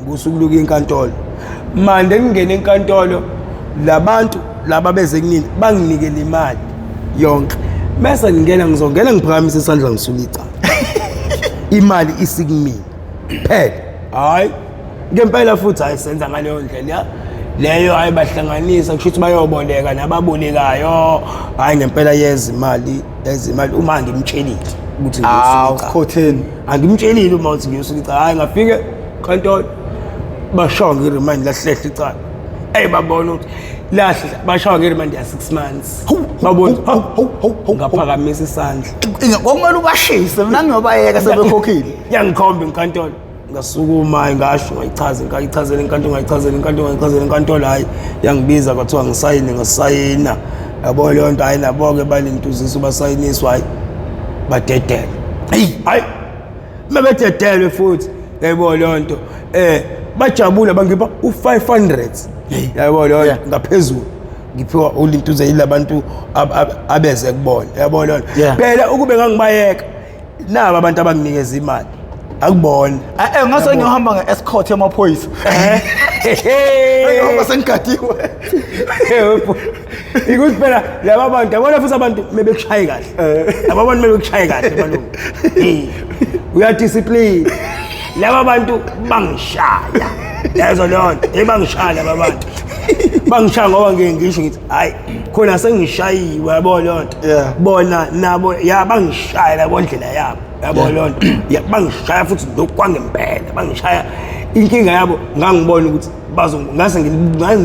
Speaker 1: ngosuku loku inkantolo manje ngingene enkantolo labantu laba beze kunini banginikele imali yonke bese ngizongena ngiphakamise isandla ngisula icala imali isikumini phela hayi ngempela futhi ayisenza ngaleyo ndlela leyo ayibahlanganisa kusho ukuthi bayoboleka nababolekayo hayi ngempela yeza imali uma ngimtshelile ukuthi
Speaker 2: khotheni
Speaker 1: angimtshelile uma uthi ngiyosula icala hayi ngafike enkantolo bashonga iremind lahlehla icala babona ukuthi lahla bashaya ngeremand ya 6 months babona ngaphakamisa isandla
Speaker 2: kwakumele ubashise mina ngiyobayeka sebekhokhile
Speaker 1: yangikhomba inkantolo ngasukuma ngasho ngayichazela inkantolo hayi yangibiza kwathiwa ngisayina yabo leyo nto hayi nabo-ke balentuzisa basayiniswa hayi badedele hayi mabededelwe futhi yabo leyo nto bajabule bangipha u500 yabo leyo ngaphezulu ngiphiwa ulintuze yilabantu abeze kubona yabo leyo phela ukube ngangibayeka naba abantu abanginikeza imali akubona
Speaker 2: ngase ngiyohamba nge-escort yamaphoyisa ngihamba sengigadiwe
Speaker 1: ikuthi phela laba bantu yabona futhi abantu mebekushaye kahle laba bantu mebekushaye kahle balungu uyadiscipline laba bantu bangishaya yazo lonto bangishaya laba bantu bangishaya ngoba ngisho ngithi hayi khona sengishayiwe yabo lonto bona nabo bangishaya labo ndlela yabo yabo lonto bangishaya futhi lokwangempela bangishaya inkinga yabo ngangibona ukuthi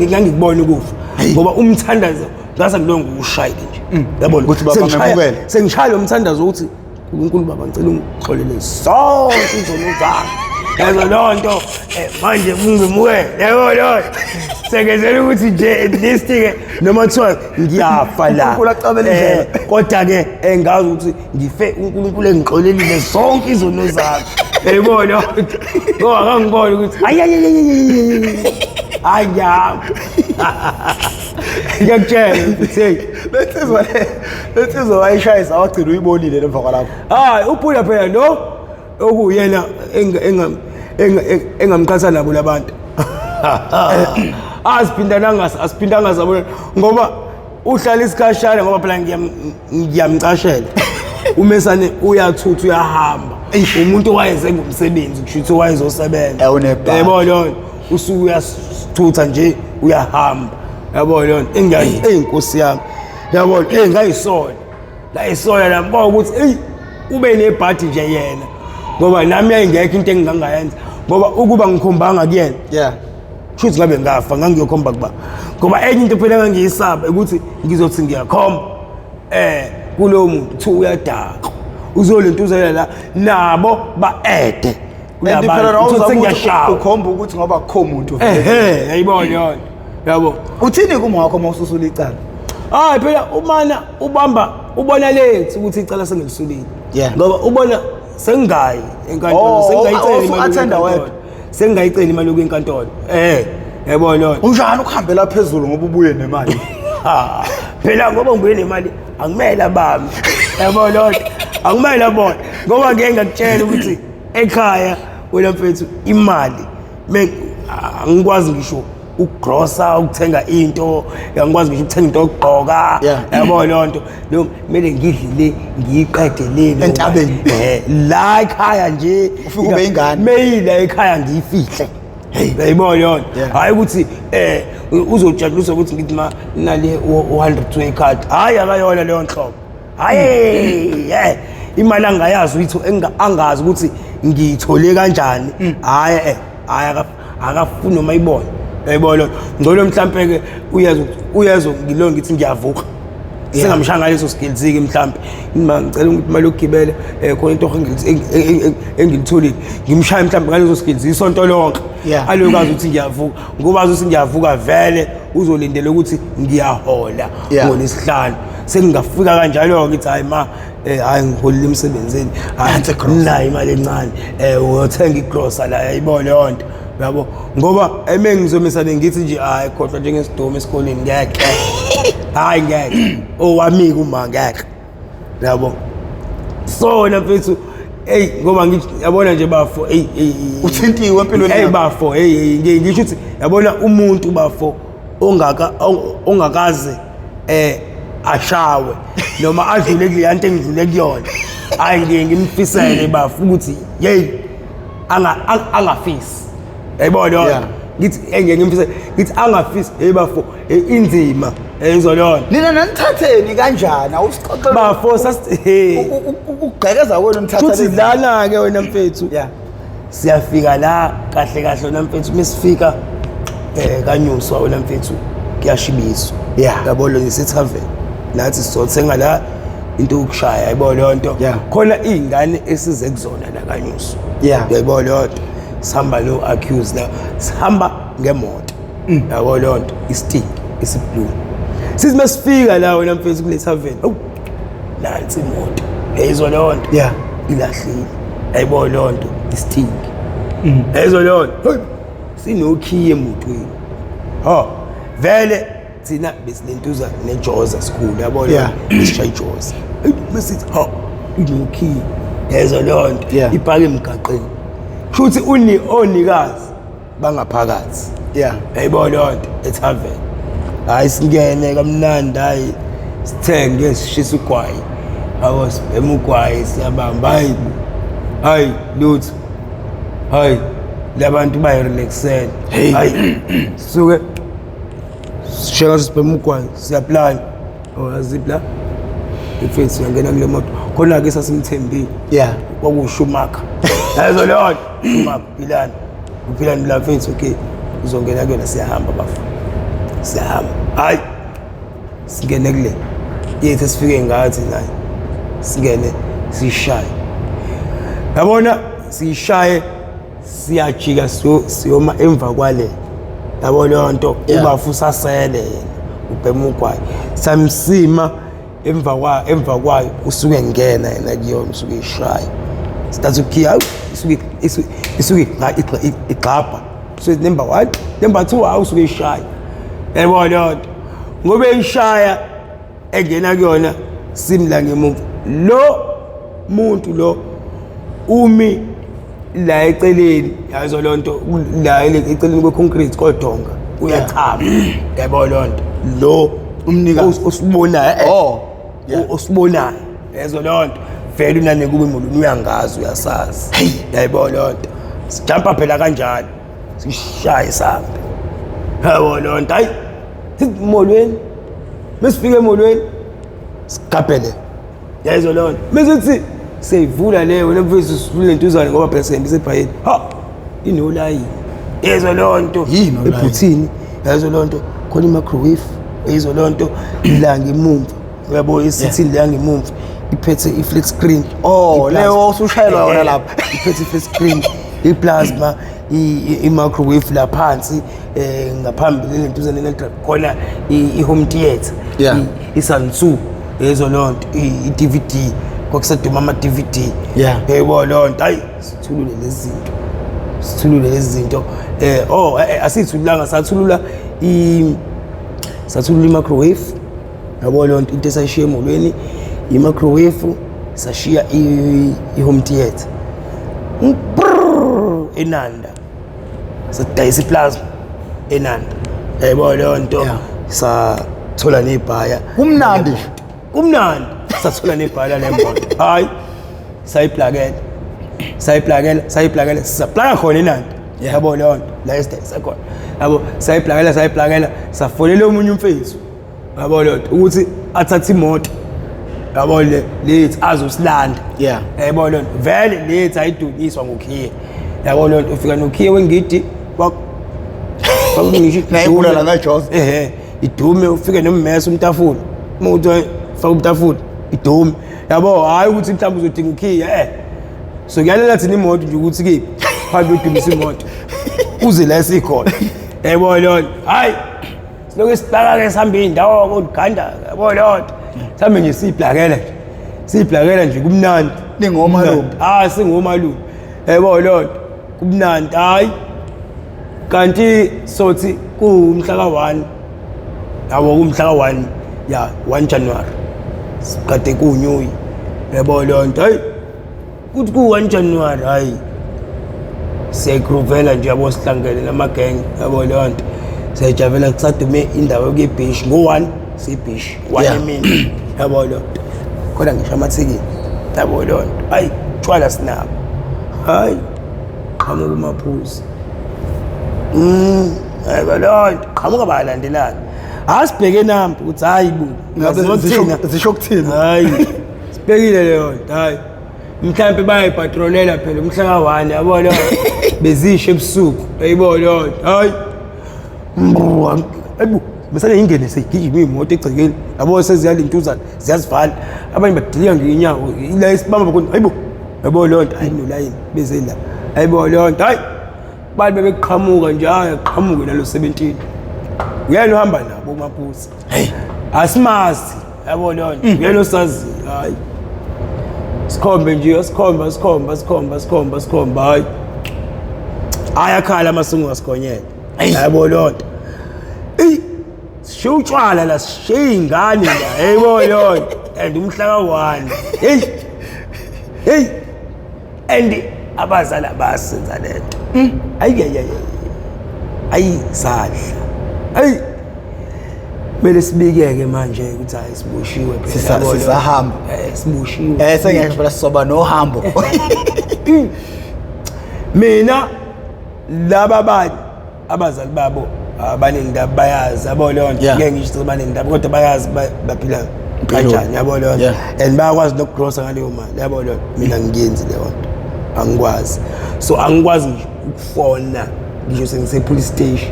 Speaker 1: ngangikubona ukufa ngoba umthandazo ngase ngilonga ukushayile nje yabona
Speaker 2: ukuthi baba ngempela
Speaker 1: sengishaya lo mthandazo ukuthi uNkulunkulu baba ngicela ungixolele sonke izono zami yazo lonto manje ungimukele yabo lonto sengezela ukuthi nje list-ke noma kuthiwa ngiyafa la
Speaker 2: uNkulunkulu acabele indlela
Speaker 1: kodwa-ke ngazi ukuthi ngife uNkulunkulu engixolelile zonke izono zami yayibona ngoba ngangibona ukuthi ngiyakutshela ukuthi
Speaker 2: lensizwa wayishayisa wagcina uyibonile emva kwalapho
Speaker 1: hayi uphula phela lo okuyena engamqhatha nabo labantu asiphindanga sabona ngoba uhlala isikhashana ngoba phela ngiyamcashela umesane uyathutha uyahamba umuntu owayenze ngomsebenzi kushuthi owayezosebenza yabo lona usuku uyasithutha nje uyahamba yabo lona enginkosi yami yabo ngayisola lapho ukuthi ube nebhadi nje yena ngoba nami ayingekho into engingangayenza ngoba ukuba ngikhombanga kuyena shuthi ngabe ngafa ngangiyokhomba kuba ngoba enye into phela ngangiyisaba ukuthi ngizothi ngiyakhomba kulowo muntu thi uyadaka uzolentuzela la nabo baede
Speaker 2: ukhomba ukuthi ngoba akukho muntu
Speaker 1: yayibona yona yabo
Speaker 2: uthini kuma wakho mawususula icala
Speaker 1: hayi phela umana ubona lethu ukuthi icala sengilisulile ngoba ubona sengayi enkantolo sengayicela imali kwenkantolo yabona yona
Speaker 2: unjani ukuhambela phezulu ngoba ubuye nemali
Speaker 1: phela ngoba ngibuye nemali angimele abami yabona lonto angimele abona ngoba ngeke ngakutshela ukuthi ekhaya wena mfethu imali angikwazi ngisho ukugrosa ukuthenga into angikwazi ngisho ukuthenga into yokugqoka yabona lonto lo kumele ngidlile ngiyiqedelele
Speaker 2: entabeni
Speaker 1: la ekhaya nje
Speaker 2: ufike ube ingane
Speaker 1: meyila ekhaya ngiyifihle yayibona yona hayi ukuthi uzojabuliswa ukuthi ngithi nali 100 wekhadi hayi akayona leyo nhlobo hayi imali angayazi uyitho angazi ukuthi ngiyithole kanjani hayi akafuni noma ayibone yayibona ngcono mhlambe ke uyezo ngilonga ngithi ngiyavuka sengamshanga leso skillsike mhlambe ngicela ukuthi imali yokugibela khona into engilitholile ngimshaya mhlambe ngalezo skills isonto lonke alokwazi ukuthi ngiyavuka ngoba azothi ngiyavuka vele uzolindela ukuthi ngiyahola ngolesihlanu sengingafika kanjalo ngithi hayi hayi ngiholile emsebenzini nayo imali encane uyothenga igrosa la yayibona yonto yabo ngoba ngizomesane ngithi nje hayi khohlwa njengesidomo esikoleni ngeke hayi ngeke owamika uma ngeke yabo sona mfethu ngoba ngithi yabona nje bafo
Speaker 2: uthintiwe empilweni
Speaker 1: bafo ngisho ukuthi yabona umuntu bafo ongakaze ashawe noma adlule kuyanto engidlule kuyona hayi ngeke ngimfisele bafo ukuthi angafisi yayibona ngithi engeke ngimfisele ngithi angafisi bafo inzima izolona
Speaker 2: nina nanithatheni kanjani awusixoxe
Speaker 1: bafo
Speaker 2: ukugqekeza kwenu nithatha
Speaker 1: futhi lana ke wena mfethu siyafika la kahle kahle wena mfethu mesifika kanyuswa wena mfethu kuyashibiswa yabona ngisithaveni nathi sizothenga la into yokushaya yayibona leyo nto khona iy'ngane esize kuzona la kaNyusu yayibona leyo nto sihamba no-accuse la sihamba ngemoto yabona leyo nto istig esiblue sithi masifika la wena mfethu kule tavern nansi imoto yayizwa leyo nto ilahlile yayibona leyo nto istig yayizwa leyo nto sinokhiye emotweni vele thina besilentuza neJoza school yabona isishaye iJoza besithi inokhiye yayizwa leyo nto ipaka emgaqeni futhi onikazi bangaphakathi yayibona leyo nto etavern hayi singene kamnandi hayi sithenge sishisa ugwayi yabo sibhema ugwayi siyabamba hayi lutho hayi labantu bayirelaxela hayi suke sishaka sibhema ugwayi siyaplana owazipla ifethi siyangena kule moto khona ke sasimthembile kwakuSchumacher yazo leyo Schumacher uphilani la mfethu okay uzongena kuyona siyahamba bafu siyahamba hayi singene kule yethu sifike ngathi naye singene sishaye yabona sishaye siyajika siyoma emva kwale yabona leyo nto ubafu sasele yena ubhema ugwayi samsima emva kwayo usuke ngena yena kuyona usuke ishaya sithatha ukhiya isuke igqabha so number 1 number 2 awusuke ishaya yabona leyo nto ngobe ishaya engena kuyona simla ngemuva lo muntu lo umi la eceleni yazo lonto la eceleni kweconcrete kodonga uyachama yabona lonto lo umnikazi osibonayo osibonayo yazo lonto vele unane kube umuntu uyangazi uyasazi yayibona lonto sijampa phela kanjalo sishaye sambe yabona lonto hayi simolweni mesifike emolweni sikapele yayizo leyo mesithi seyivula leyo wena mfethu sivule intuzane ngoba phela sihambise ebhayeni inolayi yayizo leyo nto ebhuthini yayizo leyo nto khona i-microwave yayizo leyo nto ilanga emumva uyabo isithini la ngemumva iphethe i-flat screen
Speaker 2: leyo usushayelwa yona lapha
Speaker 1: iphethe i-flat screen i-plasma i-microwave la phansi ngaphambili lentuzane khona i-home theater i-Sansu yezo lonto i-DVD kwakusaduma ama-DVD yebo lonto hayi sithulule lezi zinto asithululanga sathulula i-microwave yabo lonto into esayishiya emolweni i-microwave sashiya i-home theater eNanda sadayisa iplasma eNanda yebo lonto sathola nebhaya
Speaker 2: kumnandi
Speaker 1: sathola nebhaya lemoto hayi sayiplakela saplaka khona eNanda yabo lonto la esidayisa khona yabo sayiplakela safonela omunye umfethu yabo lonto ukuthi athathe imoto yabo lethi azosilanda yabo lonto vele lethi ayidunyiswa ngokhiye yabo lonto ufika nokhiye wengidi kwakungisho
Speaker 2: nayibula la ngaJoza
Speaker 1: idume ufike nommese umtafula umuntu faka umtafula idume yabo hayi ukuthi mhlawumbe uzodinga ukhiye so kuyalela thina imoto nje ukuthi ke phambi udumisa imoto uze la esikhona yabo lonto hayi siloke siplaka ke sihamba indawo koduganda yabo lonto sihambe nje siyiplakela nje kumnandi
Speaker 2: ningomalume
Speaker 1: singomalume yabo lonto kumnandi hayi kanti sothi kumhla ka1 yabo kumhla ka1 1 January kade kuNew Year yabo lonto hayi kuthi ku1 January hayi siyagruvela nje yabo sihlangene namageng yabo lonto siyajavela kusadume indawo yokubeach ngo1 sibeach 1 emini yabo lonto kodwa ngisho amathiki yabo lonto hayi tshwala sinabo hayi qhamuka umaphuzi yabo lonto qhamuka balandelana asibheke nampi ukuthi hayi bu
Speaker 2: zisho kuthina
Speaker 1: hayi sibhekile leyo nto hayi mhlambe bayayipatrolela phela umhla ka1 yabo lonto bezisho ebusuku ayibona lonto hayi mesane ingene seyigijima imoto egcekeni yabo seziyalintuzana ziyazivala abanye badilika ngeenyawo ila isibamba khona hayibo leyo nto hayi nolayini bezela hayibo leyo nto hayi bali bebeqhamuka nje aqhamuke nalo 17 uyena uhamba nabo uMaphusi hey asimazi yabo leyo nto uyena osazi hayi sikhombe nje sikhomba hayi ayakhala amasungu asikonyela yabo leyo nto shutshwala la shingane la yebo yona and umhlaka 1 hey and abazala basenza lento ayi sadla mele sibikeke manje ukuthi hayi siboshiwe
Speaker 2: sisahamba
Speaker 1: siboshiwe
Speaker 2: sengiyasho phela sizoba nohambo
Speaker 1: mina laba bani abazali babo abanendaba bayazi yabo leyo nto ngeke ngisho abanendaba kodwa bayazi baphila kanjani yabo leyo nto and bayakwazi nokugrossa ngaleyo mali yabo leyo mina ngiyenzi leyo nto angikwazi so angikwazi nje ukufona ngisho sengise police station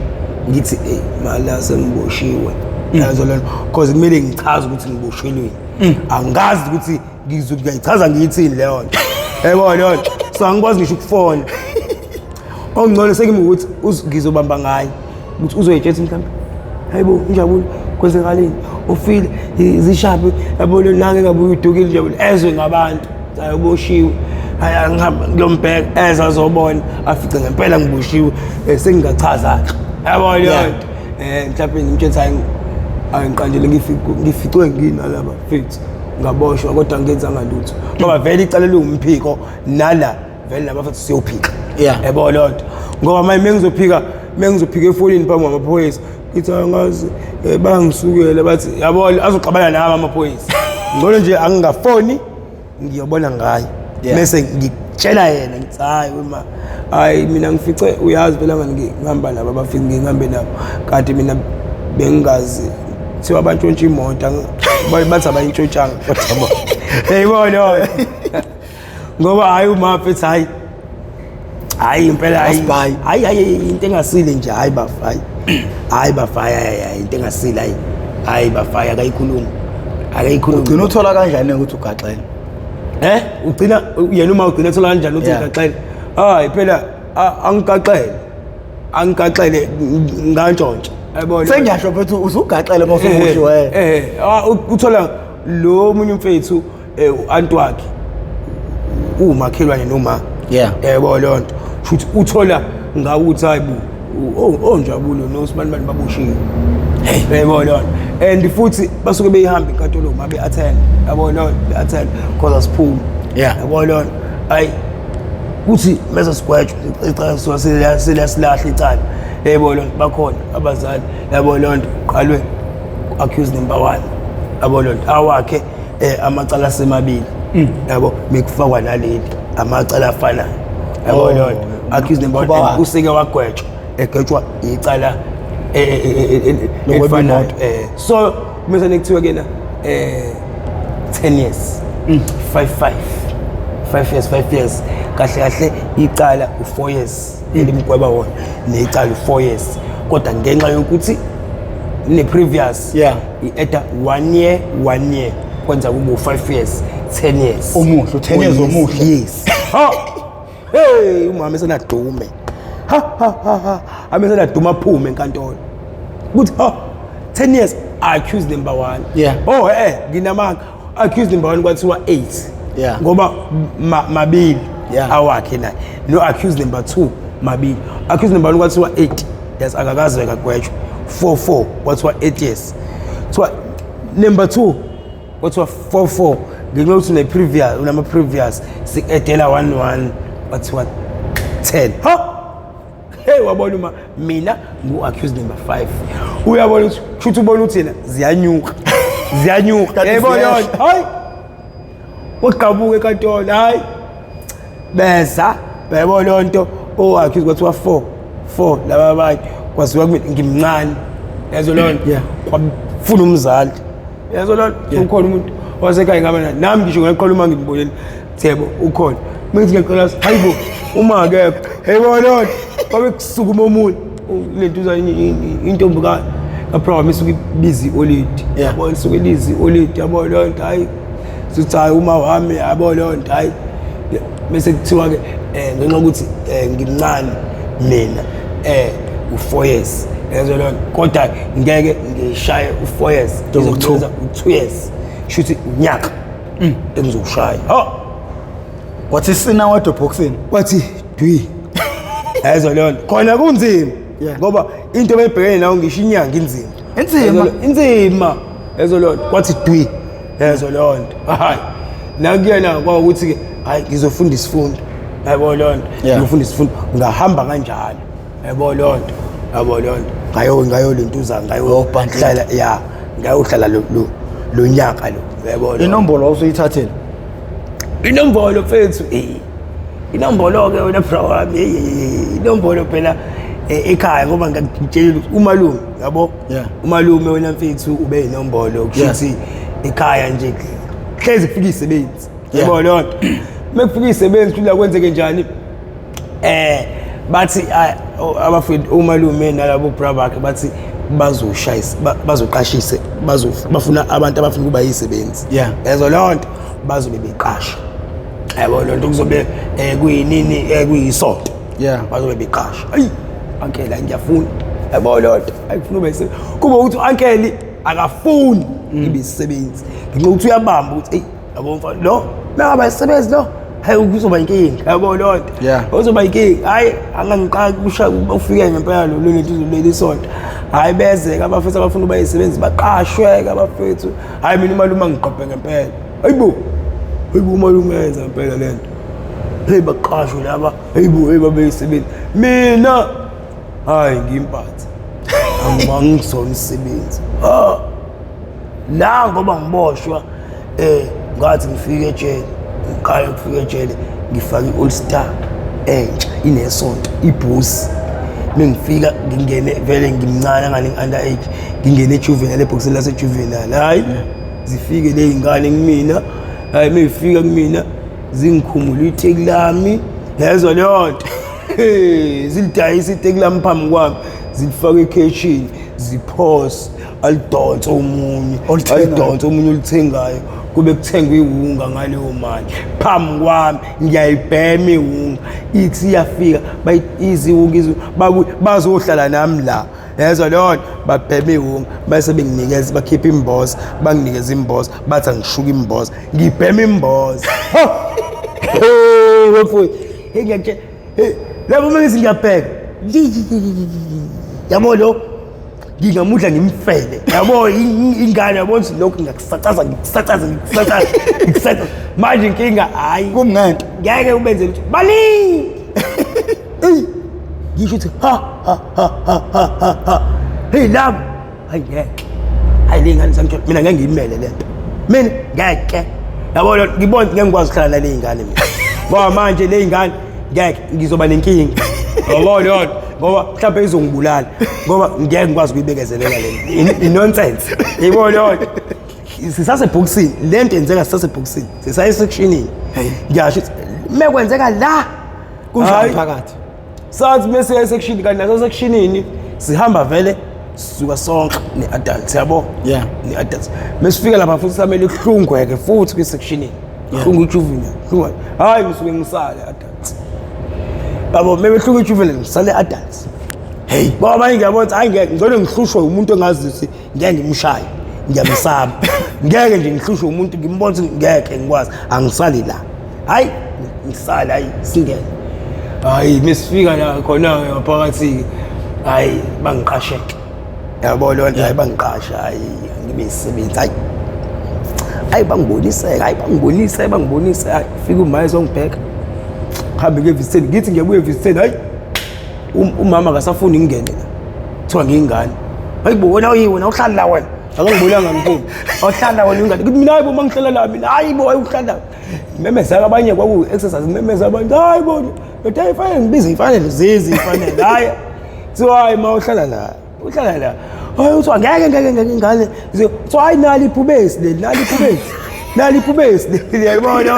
Speaker 1: ngithi mala sengiboshiwe yazo leyo because kumele ngichaze ukuthi ngiboshelweni angazi ukuthi ngizokuyichaza ngiyithini leyo nto yabo leyo nto so angikwazi ngisho ukufona ongcono sekimi ukuthi ngizobamba ngayo ukuthi uzoyitshela mhlawumbe hayibo injabulo kwenzekaleni ufile izishapi yabo nange ngabuye udukile injabulo ezwe ngabantu ayoboshiwe ngihamba kulombheka eza azobona afice ngempela ngiboshiwe sengingachaza yabo leyo nto mhlawumbe ngimtshela hayi angiqandile ngificwe ngina laba fithi ngaboshwa kodwa ngenza ngalutho ngoba vele icala liwumphiko nala vele labafathi siyophika yabo leyo nto ngoba manje mengizophika efonini phambi kwamaphoyisa ngithi angazi bangisukele bathi yabo azoxabana nami amaphoyisa ngcono nje angingafoni ngiyobona ngayo bese ngitshela yena ngithi hayi mina ngifice uyazi phela ngihamba nabo abafiki ngihambe nabo kanti mina bengazi thiwa abantshontsha imoto bathi abayintshontshanga kodwa yayibona ngoba hayi umafethi hayi impela hayi into engasile nje hayi bafaya into engasile hayi bafaya akayikhuluma
Speaker 2: ugcina uthola kanjani ukuthi ugaxele
Speaker 1: ugcina yena uma ugcina uthola kanjani ukuthi ugaxele hayi phela angikaxele ngantshontsha yabona
Speaker 2: sengiyasho mfethu usugaxele mawusubushiwe
Speaker 1: uthola lo munye umfethu uanti wakhe umakhelwane noma yebo leyo nto futhi uthola ngawuthi hayibo onjabulo noSibani baboshiwe yebo leyo and futhi basuke beyihamba inkantolo mabe attend yabo leyo attend because asiphuma yabo leyo hayi uthi mase sigwetshwe icala silasilahla icala yebo leyo bakhona abazali yabo leyo nto qalwe accused number 1 yabo leyo awakhe amacala semabili yabo bekufakwa naleli amacala afanayo yabo leyo accused number 1 useke wagwetshwa egwetshwa icala efanayo so mase nekuthiwa kena 10 years 5 years kahle icala u4 years elimgweba wona necala u4 years kodwa ngenxa yokuthi ne previous ieta 1 year kwenza kube u5 years 10 years
Speaker 2: omuhle 10 years omuhle
Speaker 1: yes hey umama esenadume amesena duma phume enkantolo ukuthi 10 years accused number 1 nginamanga accused number 1 kwathiwa 8 ngoba mabili awakhe naye no accused number 2 mabili accused number 1 kwathiwa 8 yes akakazwe kagwetshwa 4 kwathiwa 8 years so number 2 kwathiwa 4 ngenxa yokuthi ne previous unama previous siedela 1 kwathiwa 10 hey wabona mina ngu accused number 5 uyabona ukuthi ubona ukuthi yena ziyanyuka yayibona hayi waqhabuka enkantolo hayi beza bayibona lonto accused kwathiwa 4 laba abanye kwaziwa kimi ngimncane yazo lonto kwafuna umzali yazo lonto ukhona umuntu wasekhaya ngaba nami ngisho ngiqala ngimbonile Thebo ukhona manje ngiyaqala hayibo uma akekho yayibona lonto babe kusukuma umuntu lento uzani intombazane aprogram isuke busy holiday yabo lisuke lizi holiday yabo lonto hayi sithi hayi uma wami yabo lonto hayi bese kuthiwa ke ngenxa ukuthi ngimncane mina u4 years yazo lonto kodwa ngeke ngishaye u4 years ngizokuthoza u2 years shuthi unyaka engizoshaya
Speaker 2: wathi sina wedwa boxing
Speaker 1: wathi dwi yazo lonto khona kunzima ngoba into ebebhekene nawo ngisho inyanga inzima yazo lonto kwathi dwi yazo lonto hayi la kuyena kwaukuthi ke hayi ngizofunda isifundo yabo lonto ngifunda isifundo ngahamba kanjalo yabo lonto ngayo lentuza ngayo hlala ngayohlala lo nyaka lo yabo
Speaker 2: inombolo usuyithathela
Speaker 1: inombolo mfethu inombolo ke wena bro wami inombolo phela ekhaya ngoba ngakutshela umalume yabo umalume wena mfethu ube inombolo kushuthi ekhaya nje hlezi kufika isebenzi yabo lonto mekufika isebenzi kula kwenzeke njani bathi abafowethu umalume nalabo bra bakhe bathi bazoshayisa bazoqashise bafuna abantu abafuna kuba yisebenzi yazo lonto bazobe beqasha yabo lonto kuzobe kuyinini kuyisonto bazobe beqasha ayi uncle ngiyafuna yabo lonto ayifuna ube yisebenzi kuba uthi uncle akafuni ibe isisebenzi nginqo ukuthi uyabamba ukuthi hey yabo mfana lo naba yisebenzi lo hayi ukuzoba inkinga yabo lonto uzoba inkinga hayi angangiqasha ufike ngempela lo lento lesonto hayi beze abafethu abafuna uba yisebenzi baqashwe abafethu hayi mina umalume angiqophe ngempela hayibo umalume yenza ngempela lento hey baqashwe laba hayibo babe yisebenzi mina hayi ngimphathi angizona isebenzi la ngoba ngiboshwa ngathi ngifike ejele ngikaya ukufika ejele ngifaka i-all star entsha inesonto ibhusi mengifika ngingene vele ngimncane ngane under-age ngingene ejuvenile eboxini lasejuvenile hayi zifike le ingane kumina hayi mefika kumina zingikhumula iteki lami yazo lonto zilidayisa iteki lami phambi kwami zilifaka ekheshini ziphose alidonsa omunye olithengayo kube kuthengwa iwunga ngaleyo mali phambi kwami ngiyayibhema iwunga ithi iyafika iziwunga bazohlala nami la yazo lonto babhema iwunga bese benginikeza bakhipha imboza banginikeza imboza bathi angishuka imboza ngibhema imboza wefowethu ngiyakutshela labo manje ngiyabheka yabo lo ngingamudla ngimfele yabo ingane yabo lokho ngiyakusakaza manje inkinga hayi
Speaker 2: kumngento
Speaker 1: ngeke ubenze ukuthi bali ngisho ukuthi ha hey labo ayeke hayi lengane sangithola mina ngeke ngiyimele lento mina ngeke yabo ngibona ngeke ngikwazi ukuhlala nale ingane mina ngoba manje le ingane ngeke ngizoba nenkinga yabo lonto ngoba mhlawumbe izongibulala ngoba ngeke ngikwazi ukuyibekezelela lento inonsense yebo lonto sisaseboxing lento yenzeka sisaseboxing sisayesectionini ngiyasho mekwenzeka la kunjani phakathi sathi bese section kanti naso sectionini sihamba vele sisuka sonke neadults yabo neadults mesifika lapha futhi samele kuhlungweke futhi kwisectionini hlungu juvenile hlungu hayi ngisuke ngisale adults babo mebehlungu juvenile ngisale adults hey ngoba manje ngiyabona hayi ngeke ngizole ngihlushwe umuntu engazisi ngeke ngimshaye ngiyamsaba ngeke nje ngihlushwe umuntu ngimbona ngeke ngikwazi angisali la hayi ngisala hayi singene hayi mesifika la khona ngaphakathi hayi bangiqasheke yabo lonto hayi bangiqasha hayi ngibe isebenzi hayi bangibonise hayi fika umaye zongibheka hambe ngevisiteni ngithi ngiyabuya evisiteni hayi umama akasafuni ngingene la kuthiwa ngiyingane hayibo wena uyiwena uhlala la wena akangibonanga ngiphume awuhlala wena ingane ngithi mina hayibo mangihlala la mina hayibo uhlala memeza abanye kwaku exercise memeza abanye hayibo nto ayifane ngibize ifanele zizi ifanele hayi so hayi mawuhlala la hayi uthi ngeke ingane so hayi nali iphubesi yayibona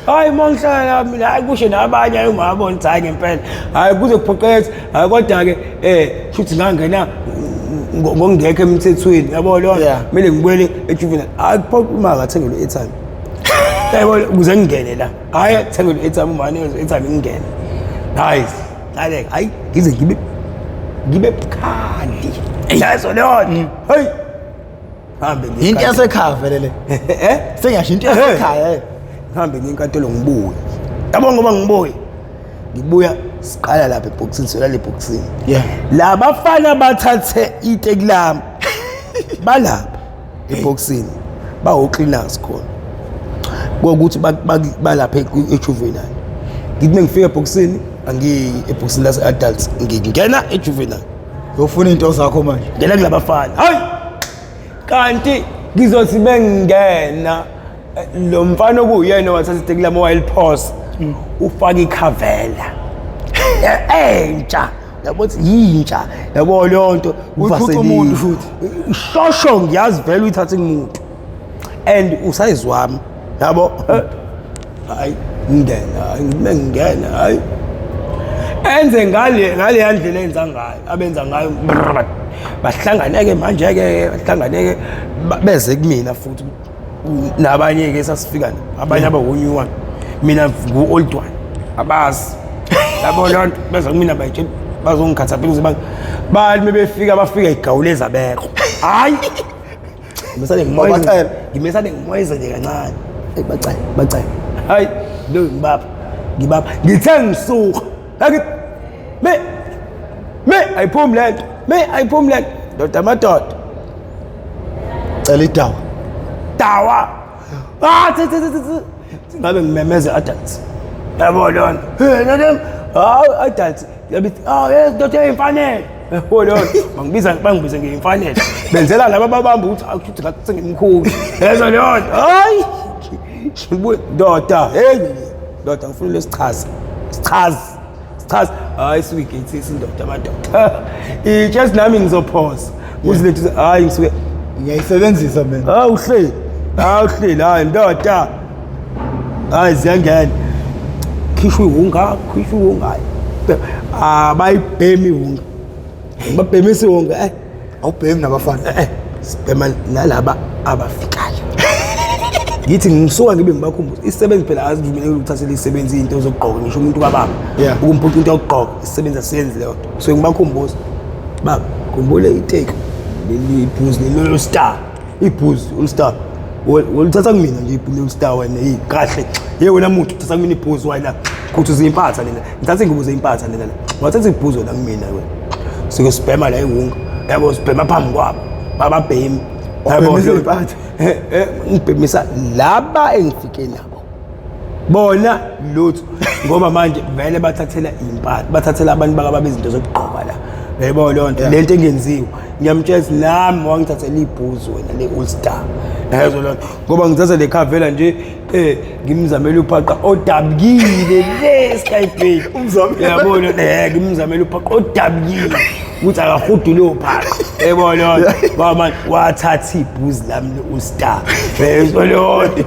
Speaker 1: hayi mangihlala mina hayi kusho nabanye ayungabona hayi ngempela hayi kuze kuphoqethe hayi kodwa ke shuthi ngangena ngongekho emthethweni yabo lo kumele ngibuyele ejuvenile hayi kuphoqa ngathengelwe airtime yabo ukuze ngingene la hayi athengelwe airtime umane airtime ngingene nice hayi ngize ngibe bukhali yazo lona hey hambe
Speaker 2: into yasekhaya velele sengiyasho into yasekhaya
Speaker 1: hambe nginkantolo ngibuye yabo ngoba ngibuya siqala lapha eboxini sola le boxini la bafana bathathe iteki lami balapha eboxini bawo cleaners khona ukuthi balapha ejuvenile ngithi ngifika eboxini eboxini lase adults ngingena ejuvenile
Speaker 2: yofuna into zakho manje
Speaker 1: ngena kulabafana hayi kanti ngizothi bengena lo mfana okuyena wathatha iteki lami while pause ufaka ikhavela entsha yabo yintsha yabo lonto
Speaker 2: uthutha umuntu futhi
Speaker 1: shosho ngiyazi vele uyithatha umuntu and usize wami yabo hayi ngingena hayi enze ngale yandlela enza ngayo abenza ngayo bahlanganeke manje bahlanganeke beze kumina futhi nabanye ke sasifika abanye abawonyuwa mina ngu-old one abazi yabo lonto beza kumina bayitshela bazongikhathaphela ukuthi bani befika bafika igawuleza bekho hayi ngimesane ngimoyeze nje kancane bacala hayi lo ngibapha ngithe ngisuka ngathi me ayiphumi lento ndoda amadoda
Speaker 2: cela idawa
Speaker 1: ngabe ngimemeze adults yabo lona adults yabithi yes ndoda eyimfanele lona bangibize ngeyimfanele benzela laba babamba ukuthi akushuthi ngathi sengimkhulu yezo lona hayi shibuye ndoda ndoda ngifuna lesichaza hayi siwigethisi ndoda amadoda just nami ngizophosa uzilethe hayi ngisuke
Speaker 2: ngiyayisebenzisa mina
Speaker 1: uhleli hayi ndoda hayi ziyangena khishwe unga abayibhemi unga babhemisi unga
Speaker 2: awubhemi nabafana
Speaker 1: sibhema nalaba abafikayo ngithi ngisuka ngibe ngibakhumbuza isebenzi phela azivumelekile ukuthathela isebenzi into zokugqoka ngisho umuntu wababa ukumphuca into yokugqoka isebenzi asiyenzi leyo so ngibakhumbuza baba khumbule iteki leli lelo star ibhuzi ullstar wolithatha kumina nje ibhuzi ullstar wena kahle wena muntu uthatha kumina ibhuzi wena kuthi uzimpatha lena ngithathe ngibuze impatha lena wathatha ibhuzi la kumina wena sike sibhema la ehunga yabo sibhema phambi kwabo bababhemi
Speaker 2: yabo impatha
Speaker 1: ngibhemisa laba engifike nabo bona lutho ngoba manje vele bathathela abantu bakaba bezinto zokugqoka la yebo lonto lento engenziwa ngiyamtshela nami wangithathela ibhuzi wena le All-Star yazo lonto ngoba ngithatha le khavela nje ngimzamela uphaqa odabukile le Skype yabona ngimzamela uphaqa odabukile ukuthi akahudule uphaqa yebo lonto mama wathatha ibhuzi lami le All-Star yazo lonto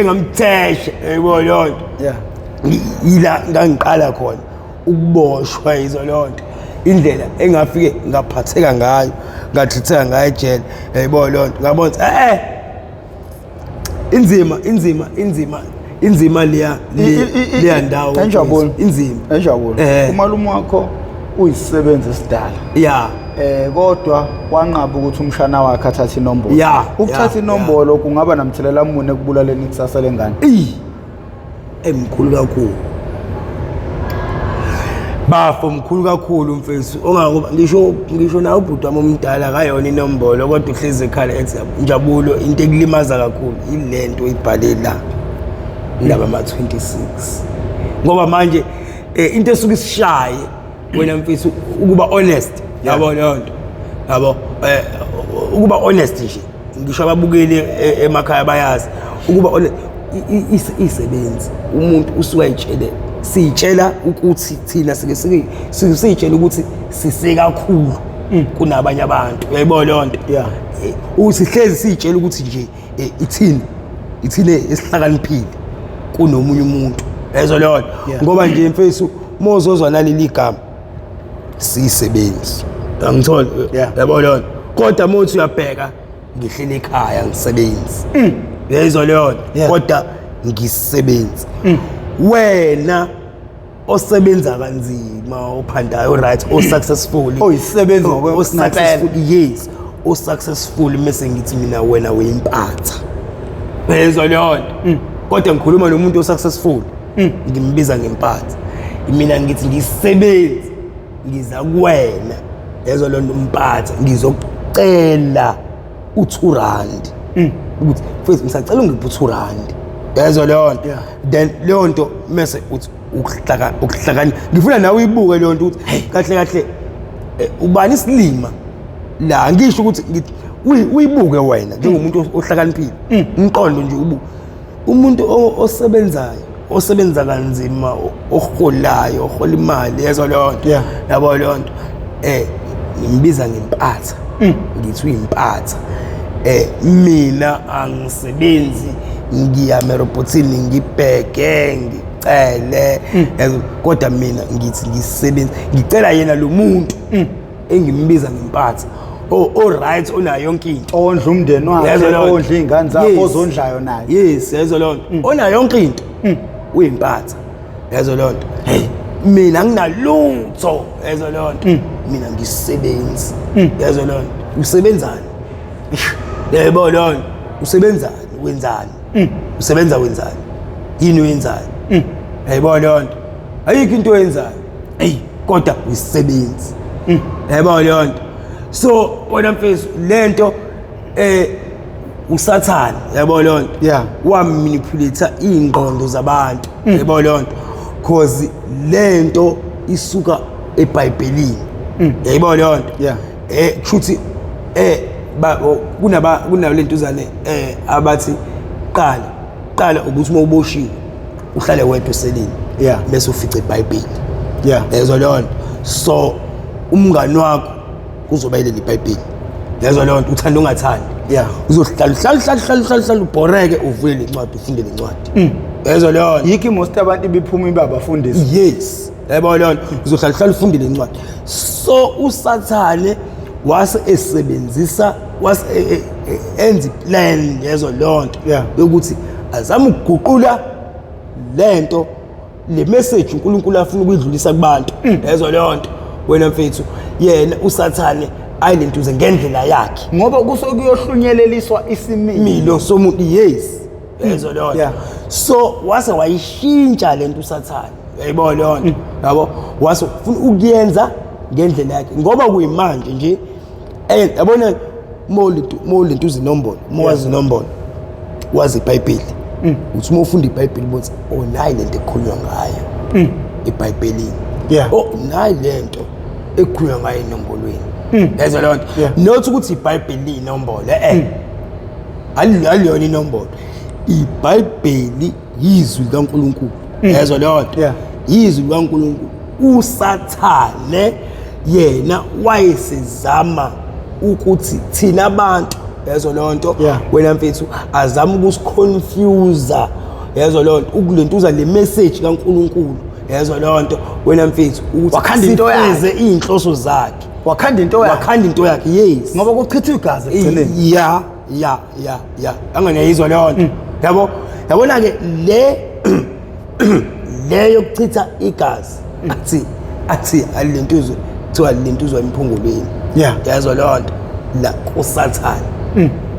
Speaker 1: ngamthesha yebo lonto ila ngangiqala khona ukuboshwa izo lonto indlela engafike ngaphatheka ngayo ngathitheka ngayo ejele yayibona lonto ngabona inzima leya ndawo
Speaker 2: enjabule umalume wakho uyisisebenzi esidala kodwa wanqaba ukuthi umshana wakhe athathe inombolo ukuthatha inombolo kungaba namthelela mune ekubulaleni ikusasa lengane
Speaker 1: emkhulu kakhulu bafo mkhulu kakhulu mfethu ongakuba ngisho nawe ubhuti wami omdala akayona inombolo kodwa uhlezi ekhala ethi Njabulo into ekulimaza kakhulu ilento ibhalela indaba ama-26 ngoba manje into esuke isishaye wena mfethu ukuba honest yabo lonto yabo ukuba honest nje ngisho ababukeli emakhaya bayazi ukuba honest isebenzi umuntu usuka ayitshele sitshela ukuthi thina sitshela ukuthi sisekakhulu kunabanye abantu uyayibona lonto uthi hlezi sitshela ukuthi nje ithini esihlakaniphile kunomunye umuntu lezo lonto ngoba nje mfethu mozozwa naleli igama sisebenzi angitholi yabo leyo kodwa mothi uyabheka ngihlele ekhaya ngisebenzi yezwa leyo kodwa ngisebenzi wena osebenza kanzima ophandayo right o successful
Speaker 2: oyisebenza ngokwesuccessful
Speaker 1: yes o successful mase ngithi mina wena uyimpatha yezwa leyo kodwa ngikhuluma nomuntu o successful ngimbiza ngempatha mina ngithi ngisebenzi ngiza kuwena yezwa lo mpatha ngizokucela u2 rand ukuthi mfethu ngisacela ungiphe u2 rand yezwa leyo then leyo nto mase uthi ukuhlakani ngifuna nawe uyibuke leyo nto ukuthi kahle kahle ubani isilima la ngisho ukuthi uyibuke wena njengomuntu ohlakaniphile umqondo nje umuntu osebenzayo osebenza kanzima oholayo ohola imali yezwa leyo nto yabo leyo nto ngimbiza ngempatha ngithi uyimpatha mina angisebenzi ngiya merobotini ngibheke ngicele kodwa mina ngithi ngisebenza ngicela yena lo muntu engimbiza ngempatha right onayo yonke into
Speaker 2: ondla umndeni wakhe ondla izingane zakhe ozondlayo naye
Speaker 1: yes yezwa leyo nto onayo yonke into uyimpatha yezwa leyo nto mina nginalutho yezwa leyo nto mina ngisebenzi yezwa leyo nto usebenzani yebo leyo nto usebenzani wenzani usebenza wenzani yini wenzani yebo leyo nto ayikho into oyenzayo kodwa usebenzi yebo leyo nto so wena mfethu lento usathana yabo leyo nto wamanipulate ingqondo zabantu yabo leyo nto cause lento isuka eBhayibhelini yabo leyo nto kushuthi kuna lentuzane abathi qala ukuthi uma uboshiwe uhlale wedwa eseleni bese ufice iBhayibheli yezwa leyo nto so umngani wakho kuzoba yile iBhayibheli yezwa leyo nto uthanda ungathandi uzohlala ubhoreke uvule lencwadi ufunde lencwadi yezwa leyo nto
Speaker 2: yiki most abantu biphuma ibabafundisi
Speaker 1: yes yebo leyo nto uzohlala ufunde lencwadi so usathane wase esebenzisa enzi plan yezwa leyo nto ukuthi azama ukuguqula lento le message uNkulunkulu afuna ukuyidlulisa kubantu yezwa leyo nto wena mfethu yena usathane ayilentuze ngendlela yakhe
Speaker 2: ngoba kusokuyohlunyeleliswa isimilo
Speaker 1: somuntu yes yezwa leyo nto so wase wayishintsha lento usathane yayibona leyo nto yabo wase ufuna ukuyenza ngendlela yakhe ngoba kuyimanje nje yabona molinto uzinombolo mowazi inombolo wazi iBhayibheli uthi uma ufunda iBhayibheli bothi nayi lento ekhulunywa ngayo eBhayibhelini nayi lento ekhulunywa ngayo enombolweni yezwa leyo nto nothi ukuthi iBhayibheli inombolo aliyona inombolo iBhayibheli yizwi likaNkulunkulu yezwa leyo nto yizwi likaNkulunkulu usathane yena wayesezama ukuthi thina abantu yezwa leyo nto wena mfethu azama ukusiconfuse yezwa leyo nto ukulentuza le message kaNkulunkulu yezwa leyo nto wena mfethu ukuthi
Speaker 2: wakhanda into
Speaker 1: yakhe inhloso zakhe
Speaker 2: wakhanda into yakhe
Speaker 1: yes
Speaker 2: ngoba kuchithwa igazi egcineni
Speaker 1: ya angane leyo nto yabona ke le yokuchitha igazi athi alentuzo kuthiwa lentuzwa emphungulweni yezwa leyo nto la kusathane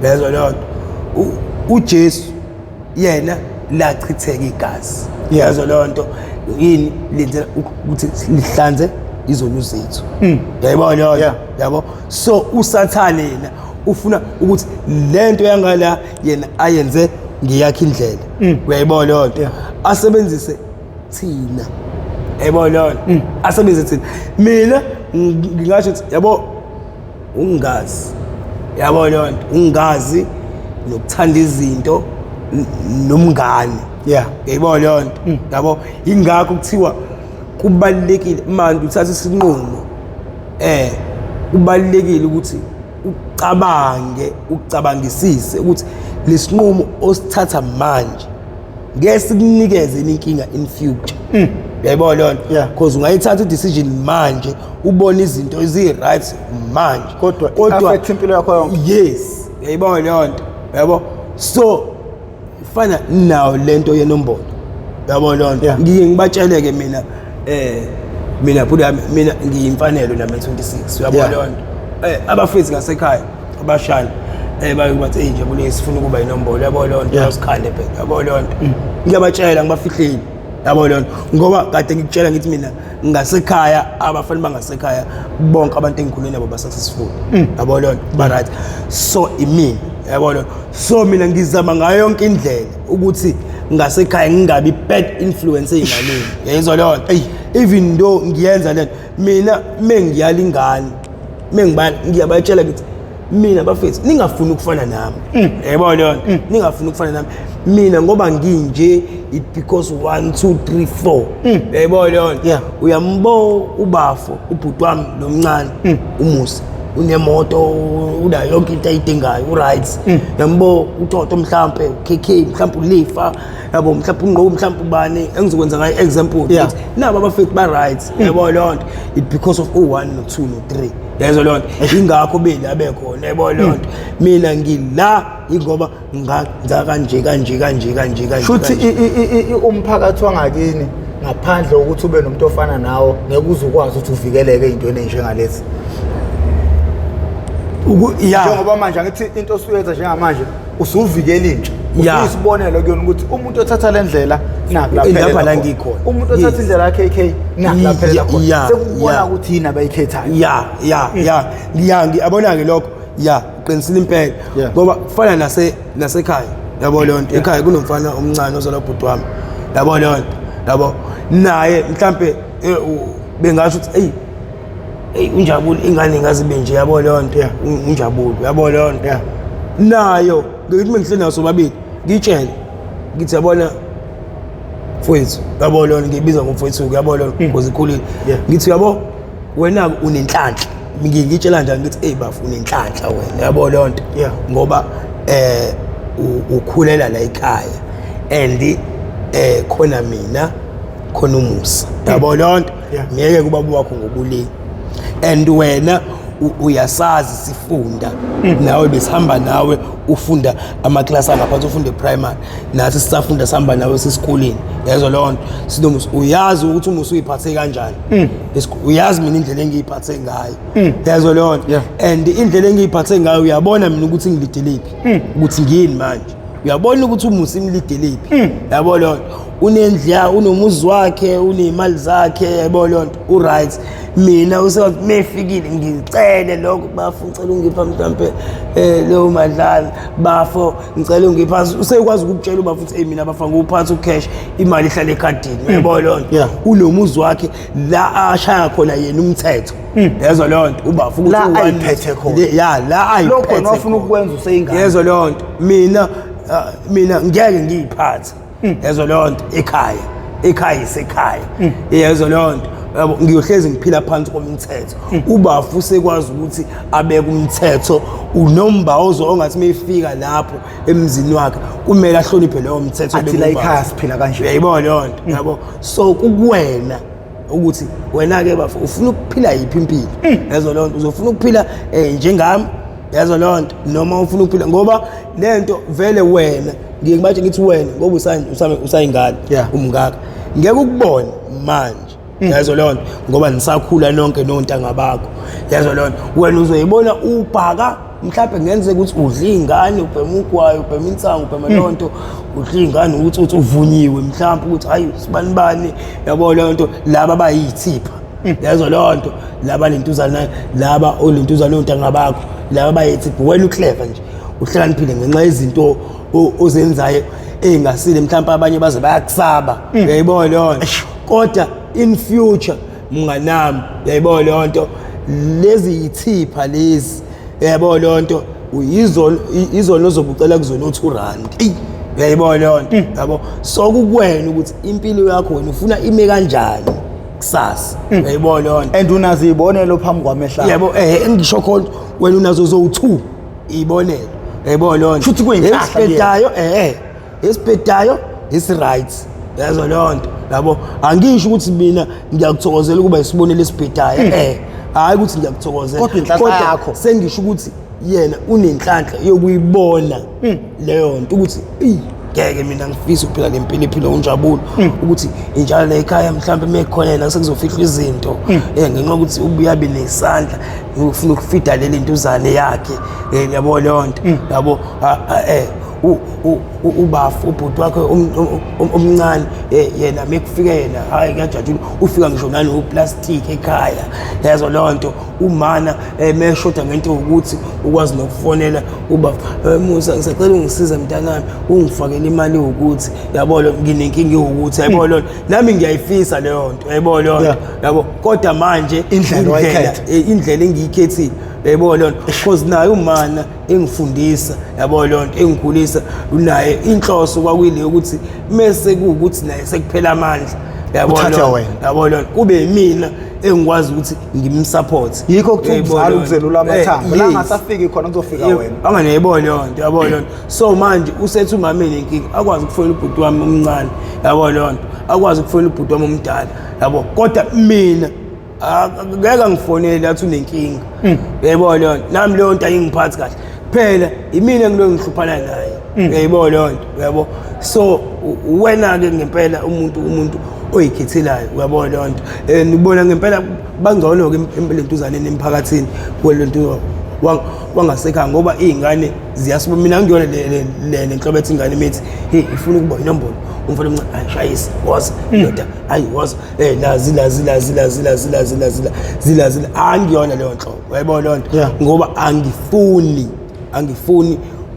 Speaker 1: yezwa leyo nto uJesu yena lachitheka igazi yezwa leyo nto yini lenzela ukuthi lihlanze izono zethu yayibona leyo yabo so usathane yena ufuna ukuthi lento yangala yena ayenze ngiyakhe indlela uyayibona leyo nto asebenzise thina yayibona leyo nto asebenzise thina mina ngingasho ukuthi yabo ungazi yabo leyo nto ungazi nokuthanda izinto nomngane yayibona leyo nto yabo ingakho kuthiwa kubalekile manje uthatha isinqumo kubalekile ukuthi ucabangisise ukuthi lesinqumo osithatha manje ngeke sikunikeze inkinga in future uyayibona leyo nto because ungayithatha i-decision manje ubone izinto ezi-right manje
Speaker 2: kodwa affect impilo yakho yonke.
Speaker 1: Yes, uyayibona leyo nto yabo. So fana nawo lento yenombolo yabo leyo nto ngiye ngibatsheleke mina phula mina ngiyimfanelo nami 26 uyabona leyo nto abafethu ngasekhaya abashana bayokuthi hey Jabulile sifuna ukuba inombolo yabo leyo nto yasikhande phela yabo leyo nto ngiyabatshela ngibafihleli yabo leyo nto ngoba kade ngikutshela ngithi mina ngasekhaya abafana bangasekhaya bonke abantu engikhuluma nabo ba successful yabo leyo nto ba right. So imini yabo leyo so mina ngizama ngayo yonke indlela ukuthi ngasekhaya ngingabi bad influence einganeni yayizwa leyo nto even though ngiyenza lento mina mengiyalingana ngiyabatshela ukuthi mina bafethu ningafuni ukufana nami yayibona leyo ningafuni ukufana nami mina ngoba nginje it because 1 2 3 4 yayibona leyo uyambo ubafo ubhuti wami lomncane umusa unemoto unayo yonke into ayidingayo urights yambo uToto mhlambe KK mhlambe uLifa yabo mhlambe unqobo mhlambe ubani engizokwenza ngayo example nabo abafethu ba rights yabo leyo nto it because of 1 no 2 no 3 yazo leyo nto ingakho beli abekhona yabo leyo nto mina ngila ingoba kanje
Speaker 2: futhi umphakathi wangakini ngaphandle ukuthi ube nomuntu ofana nawo ngeke uzukwazi ukuthi uvikeleke ezintweni enjengalezi. Njengoba manje ngithi into osuyenza njengamanje usuvikela intsha usibonelo kuyona ukuthi umuntu othatha le ndlela
Speaker 1: lapha la ngikhona
Speaker 2: umuntu othatha indlela yakhe KK lapha khona sekubona ukuthi yini abayikhethayo
Speaker 1: ngiyabona ke lokho uqinisile impela ngoba kufana nasekhaya yabo leyo nto ekhaya kunomfana omncane ozala ubhuti wami yabo leyo nto yabo naye mhlambe bengasho ukuthi unjabule ingane ngazibe nje yabo leyo nto unjabule yabo leyo nto nayo ngithi mengihleli naso babili ngitshela ngithi yabona mfowethu yabo leyo ngibiza ngomfowethu yabo leyo because ikhulile ngithi yabo wena unenhlanhla ngitshela njani ngithi bafu unenhlanhla wena yabo leyo nto ngoba ukhulela la ekhaya and khona mina khona umusa yabo leyo nto ngeke kubaba wakho ngobulili and wena uyasazi sifunda nawe besihamba nawe ufunda amaklasi angaphansi ufunda primary nathi sisafunda sihamba nawe sesikoleni yazo leyo nto sinomusa uyazi ukuthi umusa uyiphathe kanjani uyazi mina indlela engiyiphathe ngayo yazo leyo nto and indlela engiyiphathe ngayo uyabona mina ukuthi ngilideliphi ukuthi ngiyini manje uyabona ukuthi umusa imlideliphi yabo leyo nto unendlela unomuzi wakhe unemali zakhe yabo leyo nto uright mina usewathi mefikile ngicele lokho bafo ngicela ungipha mhlambe leyo madlala bafo ngicela ungipha usekwazi ukutshela ubafo ukuthi mina bafa nguphatha ucash imali ihlala ekhadini yabo leyo nto unomuzi wakhe la ashaya khona yena umthetho yazo leyo nto ubafo ukuthi
Speaker 2: la ayiphethe khona
Speaker 1: la ayiphethe
Speaker 2: lokho nofuna ukwenza useyingane
Speaker 1: yazo leyo nto mina ngeke ngiyiphathe yazo leyo nto ekhaya isekhaya yazo leyo nto ngiyohlezi ngiphila phansi komthetho ubafu sekwazi ukuthi abeke umthetho unomba ongathi mayifika lapho emzini wakhe kumele ahloniphe leyo mthetho
Speaker 2: athi la ekhaya siphila kanje
Speaker 1: uyayibona leyo nto yabo so kukuwena ukuthi wena ke bafu ufuna ukuphila yiphi impilo yazo leyo nto uzofuna ukuphila njengami yazo leyo nto noma ufuna ukuphila ngoba lento vele wena ngike ngibathi ngithi wena ngoba usayingane umngaka ngeke ukubone manje yazo leyo nto ngoba nisakhula nonke nontanga bakho yazo leyo nto wena uzoyibona ubhaka mhlawumbe ngenzeka ukuthi udla ingane ubhema ugwayo ubhema insangu ubhema lonto udla ingane ukuthi uvunyiwe mhlawumbe ukuthi hayi sibanibani yabo leyo nto laba bayithipha yazo leyo nto laba lentuzana laba olentuzana nontanga bakho laba bayithipha wena uclever nje uhlakaniphile ngenxa yezinto ozenzayo engasile mhlawumbe abanye baze bayakusaba uyayibona leyo nto kodwa in future mnganami uyayibona leyo nto lezi yithipha lezi uyayibona leyo nto izona ozobucela kuzona u2 uyayibona leyo nto yabo so kukwena ukuthi impilo yakho wena ufuna ime kanjani kusasa uyayibona leyo nto
Speaker 2: and unazo izibonelo phambi kwamehla
Speaker 1: yabo engisho khona wena unazo zo2 ibonelo uyayibona leyo nto
Speaker 2: futhi kuyinhlanhla
Speaker 1: esiphedayo esiphedayo is right yazo leyo nto yabo angisho ukuthi mina ngiyakuthokozela ukuba isibonelo esibhedayo hayi ukuthi ngiyakuthokozela
Speaker 2: kodwa inhlanhla yakho
Speaker 1: sengisho ukuthi yena unenhlanhla yokuyibona leyo nto ukuthi ngeke mina ngifisa ukuphila lempilo iphilo unjabulo ukuthi injalo la ekhaya mhlawumbe mekhona yena sekuzofihlwa izinto ngenxa ukuthi ubuyabe nesandla ufuna ukufida leli ntuzane yakhe yabo leyo nto yabo ubafu ubhuti wakhe omncane yena mekufika yena hayi kuyajatshula ufika ngisho nani uplastic ekhaya yazo leyo nto umana meshoda ngento ukuthi ukwazi nokufonela uba Musa ngisacela ungisize mntanami ungifakele imali ukuthi yabo lo nginenkinga ukuthi yabo lo nami ngiyayifisa leyo nto yabo lo yabo kodwa manje indlela engiyikhethile yabo lo because naye umana engifundisa yabo lo nto engikhulisa unaye inhloso kwakuyile ukuthi mase kuukuthi naye sekuphela amandla yabo lo kube yimina engikwazi ukuthi ngimsupport
Speaker 2: yikho ukuthi uzala ukuzelula amathambo la ngasafiki khona kuzofika wena
Speaker 1: anganeyibona leyo nto yabo lo so manje usethu umameli inkinga akwazi ukufona ubhuti wami omncane yabo lo nto akwazi ukufona ubhuti wami omdala yabo kodwa mina ngeke ngifonele athi unenkinga yebo lo nami leyo nto ayingiphathi kahle phela imina ngilo ngihluphana naye yebo lo nto yabo so wena ke ngempela umuntu oyikhethelayo uyabona le nto ngibona ngempela bangcono ke empelentuzaneni emphakathini kwelento wangasekhaya ngoba izingane ziyasibo mina ngiyona le nhlobo ethi ingane mithi hey ifuna ukuba inombolo umfana omncane ayishayisa was ndoda ayiwas zila angiyona leyo nhlobo uyayibona le nto ngoba angifuni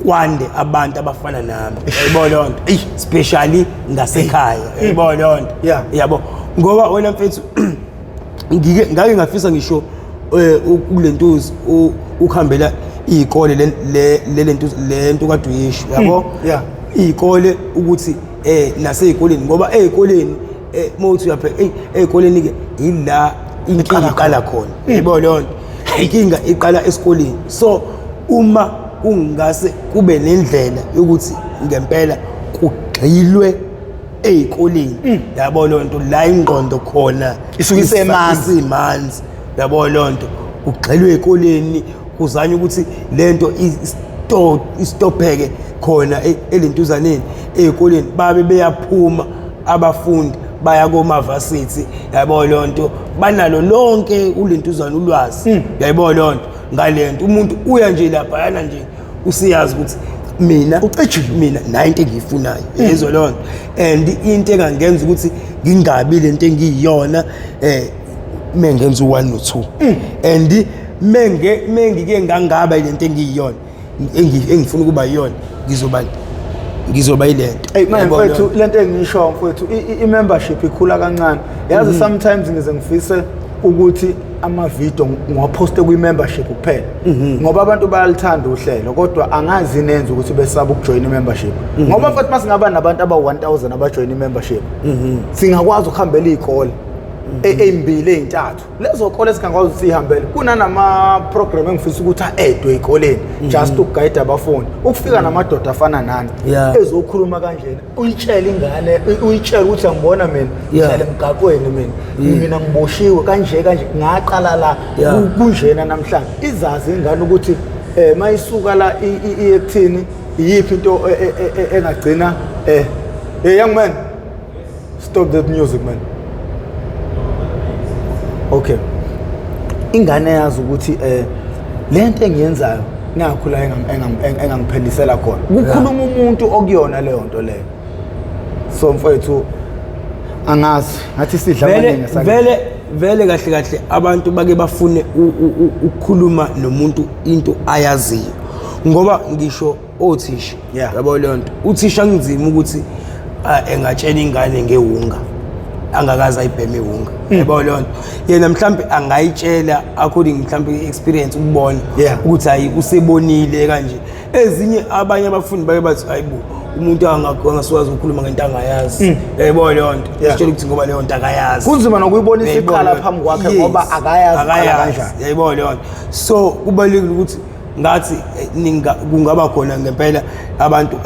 Speaker 1: kwande abantu abafana nami uyayibona le nto especially ngasekhaya uyayibona le nto yabo ngoba wena mfethu ngake ngafisa ngisho kulentuzi ukuhambela izikole lento kade uyisho yabo izikole ukuthi nasezikoleni ngoba ezikoleni mawuthi uyaphe ezikoleni ke ila inkinga iqala khona uyayibona le nto inkinga iqala esikoleni so uma kungase kube nendlela yokuthi ngempela kugxilwe ezikoleni yabo le nto la ingqondo khona
Speaker 2: isuke isemanzi
Speaker 1: yabo le nto kugxilwe ezikoleni kuzanywe ukuthi lento istopheke khona elentuzaneni ezikoleni babe beyaphuma abafundi baya komavasithi yabo le nto banalo lonke ulentuzana ulwazi yabo le nto ngalento umuntu uya nje lapha yana nje usiyazi ukuthi mina mina 90 ngiyifunayo yezo le nto and into engangenza ukuthi ngingabi lento engiyiyona mengenza u1 no2 and mengike ngangaba lento engiyiyona engifuna ukuba yiyona ngizoba ilento
Speaker 2: hey man mfethu lento engisho mfethu i-membership ikhula kancane yazi sometimes ngize ngifise ukuthi ama-video ngiwaposte kwi-membership kuphela ngoba abantu bayalithanda uhlelo kodwa angazi nenze ukuthi besaba ukujoyina i-membership ngoba mfethu masingaba nabantu aba-1000 abajoyina i-membership singakwazi ukuhambela izikole ezimbili ezintathu lezo kole singakwazi ukuthi sihambele kunanama-program engifisa ukuthi a-edwe ezikoleni just ukuguide abafundi ukufika namadoda afana nani ezokhuluma kanjena uyitshele ingane uyitshele ukuthi angibona mina ngihlala emgaqweni mina ngiboshiwe kanje ngaqala la kunjena namhlanje izazi ingane ukuthi mayisuka la ekuthini iyiphi into engagcina hey young man stop that music man. Okay. Ingane yazi ukuthi lento engiyenzayo ngakhula engangiphendisela khona. Ukukhuluma umuntu okuyona leyo nto leyo. So mfowethu angazi ngathi sidla abaningi
Speaker 1: sakhe. Vele kahle abantu bake bafune ukukhuluma nomuntu into ayaziyo. Ngoba ngisho othisha yabo le nto. Uthisha ngizima ukuthi engatshela ingane ngewunga. Angakaza ayibheme iwunga yabo le nto yena mhlambe angayitshela according mhlambe experience ukubona ukuthi hayi usebonile kanje ezinye abanye abafundi baye bathi hayibo umuntu angasikwazi ukukhuluma ngento angayazi yabo le nto isitshela ukuthi ngoba le nto akayazi
Speaker 2: kunzima nokuyibonisa iqala phambi kwakhe ngoba akayazi kanjani
Speaker 1: yabo le nto so kubalekile ukuthi ngathi kungaba khona ngempela abantu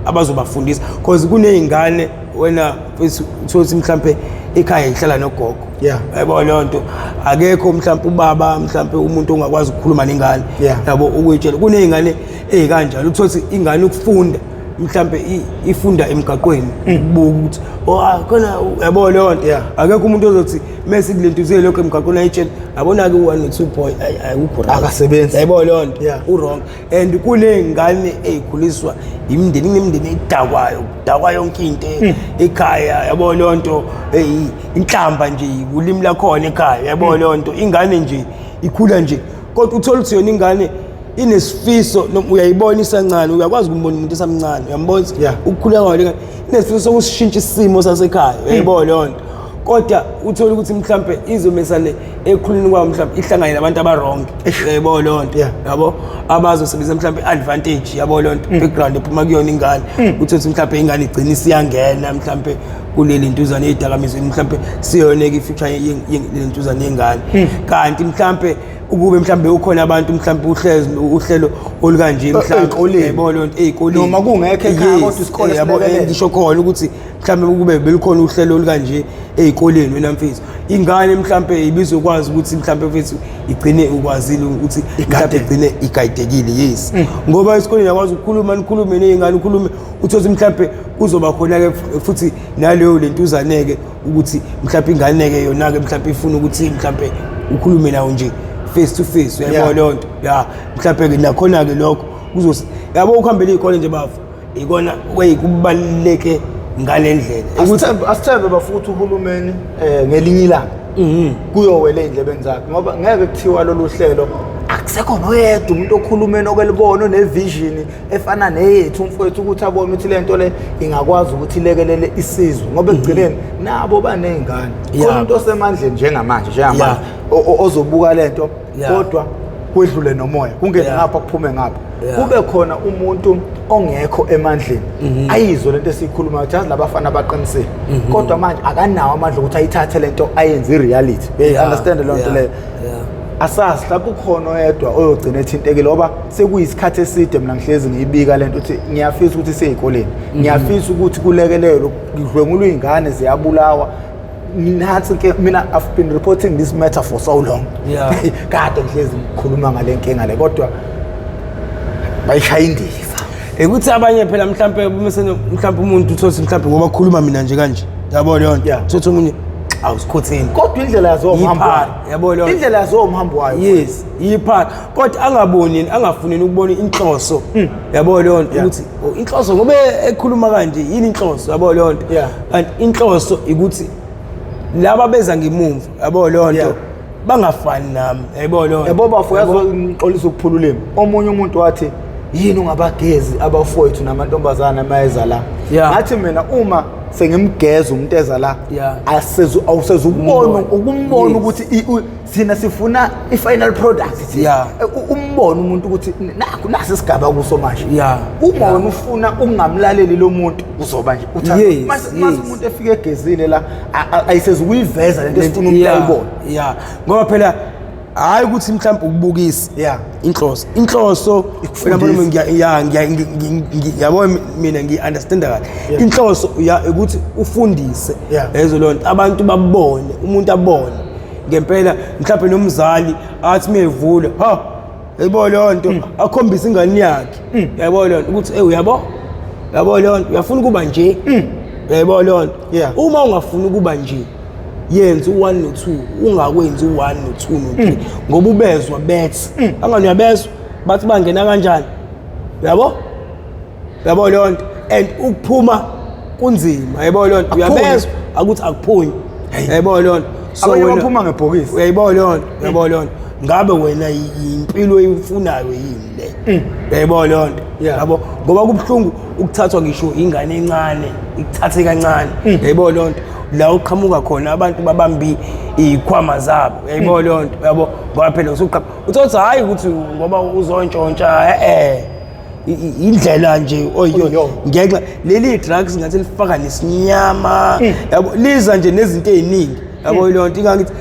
Speaker 1: abazobafundisa because kunezingane wena uthi mhlambe ekhaya ihlala nogogo yabo leyo nto akekho mhlambe ubaba mhlambe umuntu ongakwazi ukukhuluma nengane yabo ukuyitshela kunezingane ezikanjalo uthothi ingane ukufunda mhlambe ifunda emgaqweni ukubuka ukuthi khona yabo leyo nto akekho umuntu ozothi mase kulentuzele lokho emgaqweni ayitshela yabona ke 1 no 2 boy ayikho right
Speaker 2: akasebenzi
Speaker 1: yabo leyo nto wrong and kunezingane ezikhuliswa imindeni edakwa yonke into ekhaya yabo leyo nto inhlamba nje ulimi lakhona ekhaya yabo leyo nto ingane nje ikhula nje kodwa uthola ukuthi yona ingane inesifiso uyayibona isancane uyakwazi ukumbona umuntu esamncane uyambona ukukhula kwayo lengane inesifiso sokushintsha isimo sasekhaya yayibona leyo nto kodwa uthola ukuthi mhlambe izomesane ekhulini kwayo mhlambe ihlangane nabantu abarong yayibona leyo nto yabo abazosebenzisa mhlambe advantage yabo leyo nto background ephuma kuyona ingane uthothi mhlambe ingane igcina isiyangena mhlambe kuleli ntuzane edakamizweni mhlambe siyoneke ifuture yelentuzane yengane kanti mhlambe ukube mhlambe ukhona abantu mhlambe uhlelo olukanje mhlambe yayibona lento ezikoleni
Speaker 2: noma kungekho ekhaya kodwa isikole
Speaker 1: sibekele ngisho khona ukuthi mhlambe ukube belikhona uhlelo olukanje ezikoleni wena mfisi ingane mhlambe ibizokwazi ukuthi mhlambe mfisi igcine ukwazile ukuthi mhlambe igcine igayidekile yes ngoba esikoleni yakwazi ukukhuluma nikhulume nezingane ukhulume uthothi mhlambe kuzoba khona ke futhi naleyo lentuzane ke ukuthi mhlambe ingane ke yona ke mhlambe ifuna ukuthi mhlambe ukhulume nawo nje face to face uyayibona leyo nto mhlambe ke nakhona ke lokho kuzosi yabo ukuhambela izikole nje bafu ikona kubaluleke ngalendlela
Speaker 2: asithembe bafuthi uhulumeni ngelinye ilanga kuyowela endlebeni zakhe ngoba ngeke kuthiwa lolu hlelo akusekho noyedwa umuntu okhulumeni okwelibona onevision efana neyethu umfowethu ukuthi abone ukuthi lento le ingakwazi ukuthi ilekelele isizwe ngoba ekugcineni nabo banezingane khona umuntu osemandleni njengamanje ozobuka lento kodwa kwedlule nomoya kungene ngapha kuphume ngapha kube khona umuntu ongekho emandleni ayizwe lento esikhuluma ukuthi labafana baqinisile kodwa manje akanawo amandla ukuthi ayithathe lento ayenze ireality understand lento leyo asazi lapho khona oyedwa oyogcina ethintekile ngoba sekuyisikhathi eside mina ngihlezi ngiyibika lento ukuthi ngiyafisa ukuthi siyikoleni ngiyafisa ukuthi kulekelelo kudlwengulwe izingane ziyabulawa nathi ke mina I've been reporting this matter for so long kade ngihlezi ngikhuluma ngale nkinga le kodwa bayishaya indiva
Speaker 1: ukuthi abanye phela mhlambe mhlambe umuntu uthothi mhlambe ngoba khuluma mina nje kanje yabo leyo nto uthothi umunye awusikhotheni
Speaker 2: kodwa indlela yazo umhambo
Speaker 1: yabo leyo
Speaker 2: indlela yazo umhambo wayo
Speaker 1: yes yiphart kodwa angaboni angafuneni ukubona inhloso yabo leyo nto ukuthi inhloso ngoba ekhuluma kanje yini inhloso yabo leyo nto and inhloso ukuthi laba beza ngemumva yabo leyo nto bangafani nami yabo leyo
Speaker 2: yabo bafu yazolixolisa ukuphula ulimi omunye umuntu wathi yini ungabagezi abafowethu namantombazana mayeza la ngathi mina uma sengimgeza umuntu eza la awusezubona ukumbona ukuthi sina sifuna i-final product umbona umuntu ukuthi nasi isigaba kuso manje uma wena ufuna ukungamlaleli lo muntu uzoba nje mase umuntu efika egezile la ayisezukuyiveza lento esifuna umuntu ayibone
Speaker 1: ngoba phela hayi ukuthi mhlawumbe ukubukisa inhloso yabo mina ngi-understand kahle inhloso ukuthi ufundise lezo lonto abantu babone umuntu abone ngempela mhlawumbe nomzali athi mevula yabo lonto akhombisa ingane yakhe yabo lonto ukuthi uyabo lonto uyafuna ukuba nje yabo lonto uma ungafuni ukuba nje yenza u1 no 2 ungakwenzi u1 no 2 no 3 ngoba ubezwa bethi angani uyabezwa bathi bangena kanjani yabo lonto and ukuphuma kunzima yabo lonto uyabezwa akuthi akuphunyi yabo lonto
Speaker 2: so wena uphuma ngebhokisi
Speaker 1: yabo lonto ngabe wena impilo eyifunayo yini le yabo lonto yabo ngoba kubhlungu ukuthathwa ngisho ingane encane ikuthathe kancane yabo lonto la uqhamuka khona abantu babambi izikhwama zabo yayibona lonto yabo ngoba phela usuqhapha uthothi hayi ukuthi ngoba uzontshontsha indlela nje oyiyo ngeke leli drugs ngathi lifaka nesinyama yabo liza nje nezinto eziningi yabo lonto ingathi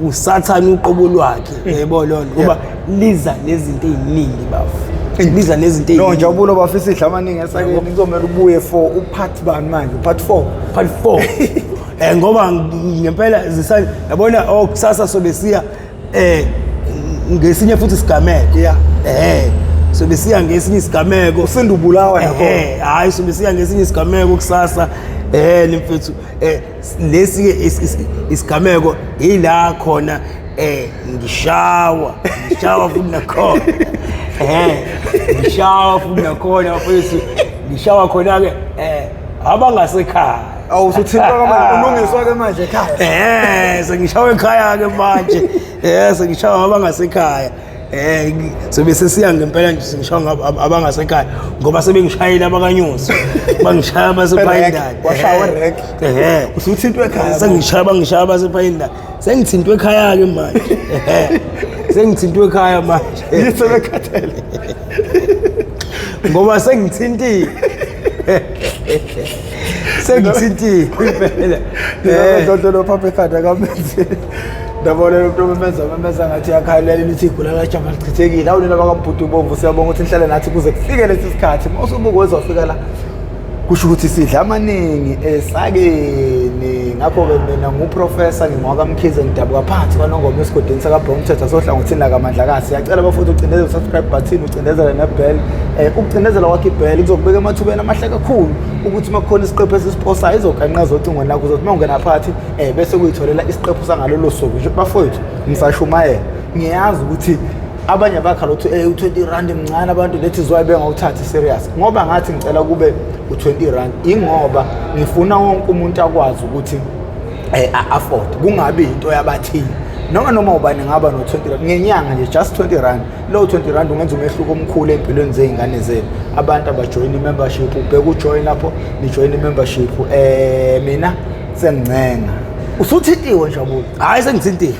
Speaker 1: usathana uqobo lwakhe yayibona lonto ngoba liza nezinto eziningi bafu liza nezinto
Speaker 2: no Njabulo bafisa idla amaningi esakeni kuzomela ubuye for upart bani manje part 4
Speaker 1: part 4 ngoba ngempela yabona kusasa sobesiya ngesinye futhi isigameko so besiya ngesinye isigameko
Speaker 2: usindubulawa
Speaker 1: nakho hayi so besiya ngesinye isigameko kusasa lemfethu lesi isigameko ila khona ngishawa futhi nakhona ngishawa futhi nakhona mfethu ngishawa khona ke abangasekhaya
Speaker 2: awusuthintwa kamanje ulungiswa ke manje ekhaya
Speaker 1: sengishawa ekhaya ke manje sengishawa abangasekhaya so bese siya ngempela nje sengishawa abangasekhaya ngoba sebengishayela abakanyusi bangishaya basephayindani
Speaker 2: washawa rek usuthintwa ekhaya
Speaker 1: sengishaya basephayindani sengithintwe ekhaya ke manje sengithintwe ekhaya manje
Speaker 2: yisebekhathele
Speaker 1: ngoba sengithintiwe sengithintiwe impela
Speaker 2: lo papa ekhanda kamenzi ndabona lo mntu memeza ngathi yakhalela lithi igula lajama lichithekile awunina bakambhuti ubomvu siyabonga ukuthi nihlale nathi kuze kufike lesi sikhathi mawusubuka wezofika la kusho ukuthi sidla amaningi esakeni ngakho-ke mina nguprofessor ngingwakamkhize ngidabuka phansi kwanongoma esigodini sakabhomthetho sohlangothini lakamandlakazi siyacela abafuthi ucindezele subscribe button ucindezele nebell ukucindezela wakho ibhele kuzokubeka emathubeni amahle kakhulu ukuthi uma kukhona isiqephu esisiposayo izoqanqaza ocingweni lakho uzothi uma ungena phakathi bese kuyitholela isiqephu sangalolo suku nje bafowethu ngisashumayela ngiyazi ukuthi abanye bakhala uthi u20 rand emncane abantu lethi zwaye bengawuthathi serious ngoba ngathi ngicela kube u20 rand ingoba ngifuna wonke umuntu akwazi ukuthi afford kungabi into yabathini noma ubani ngaba no20 rand ngenyanga nje just 20 rand lo 20 rand ungenza umehluko omkhulu empilweni zeingane zenu abantu abajoin membership ubheka ujoin lapho ni join membership mina sengcenga usuthintiwe Njabulo
Speaker 1: hayi sengithintiwe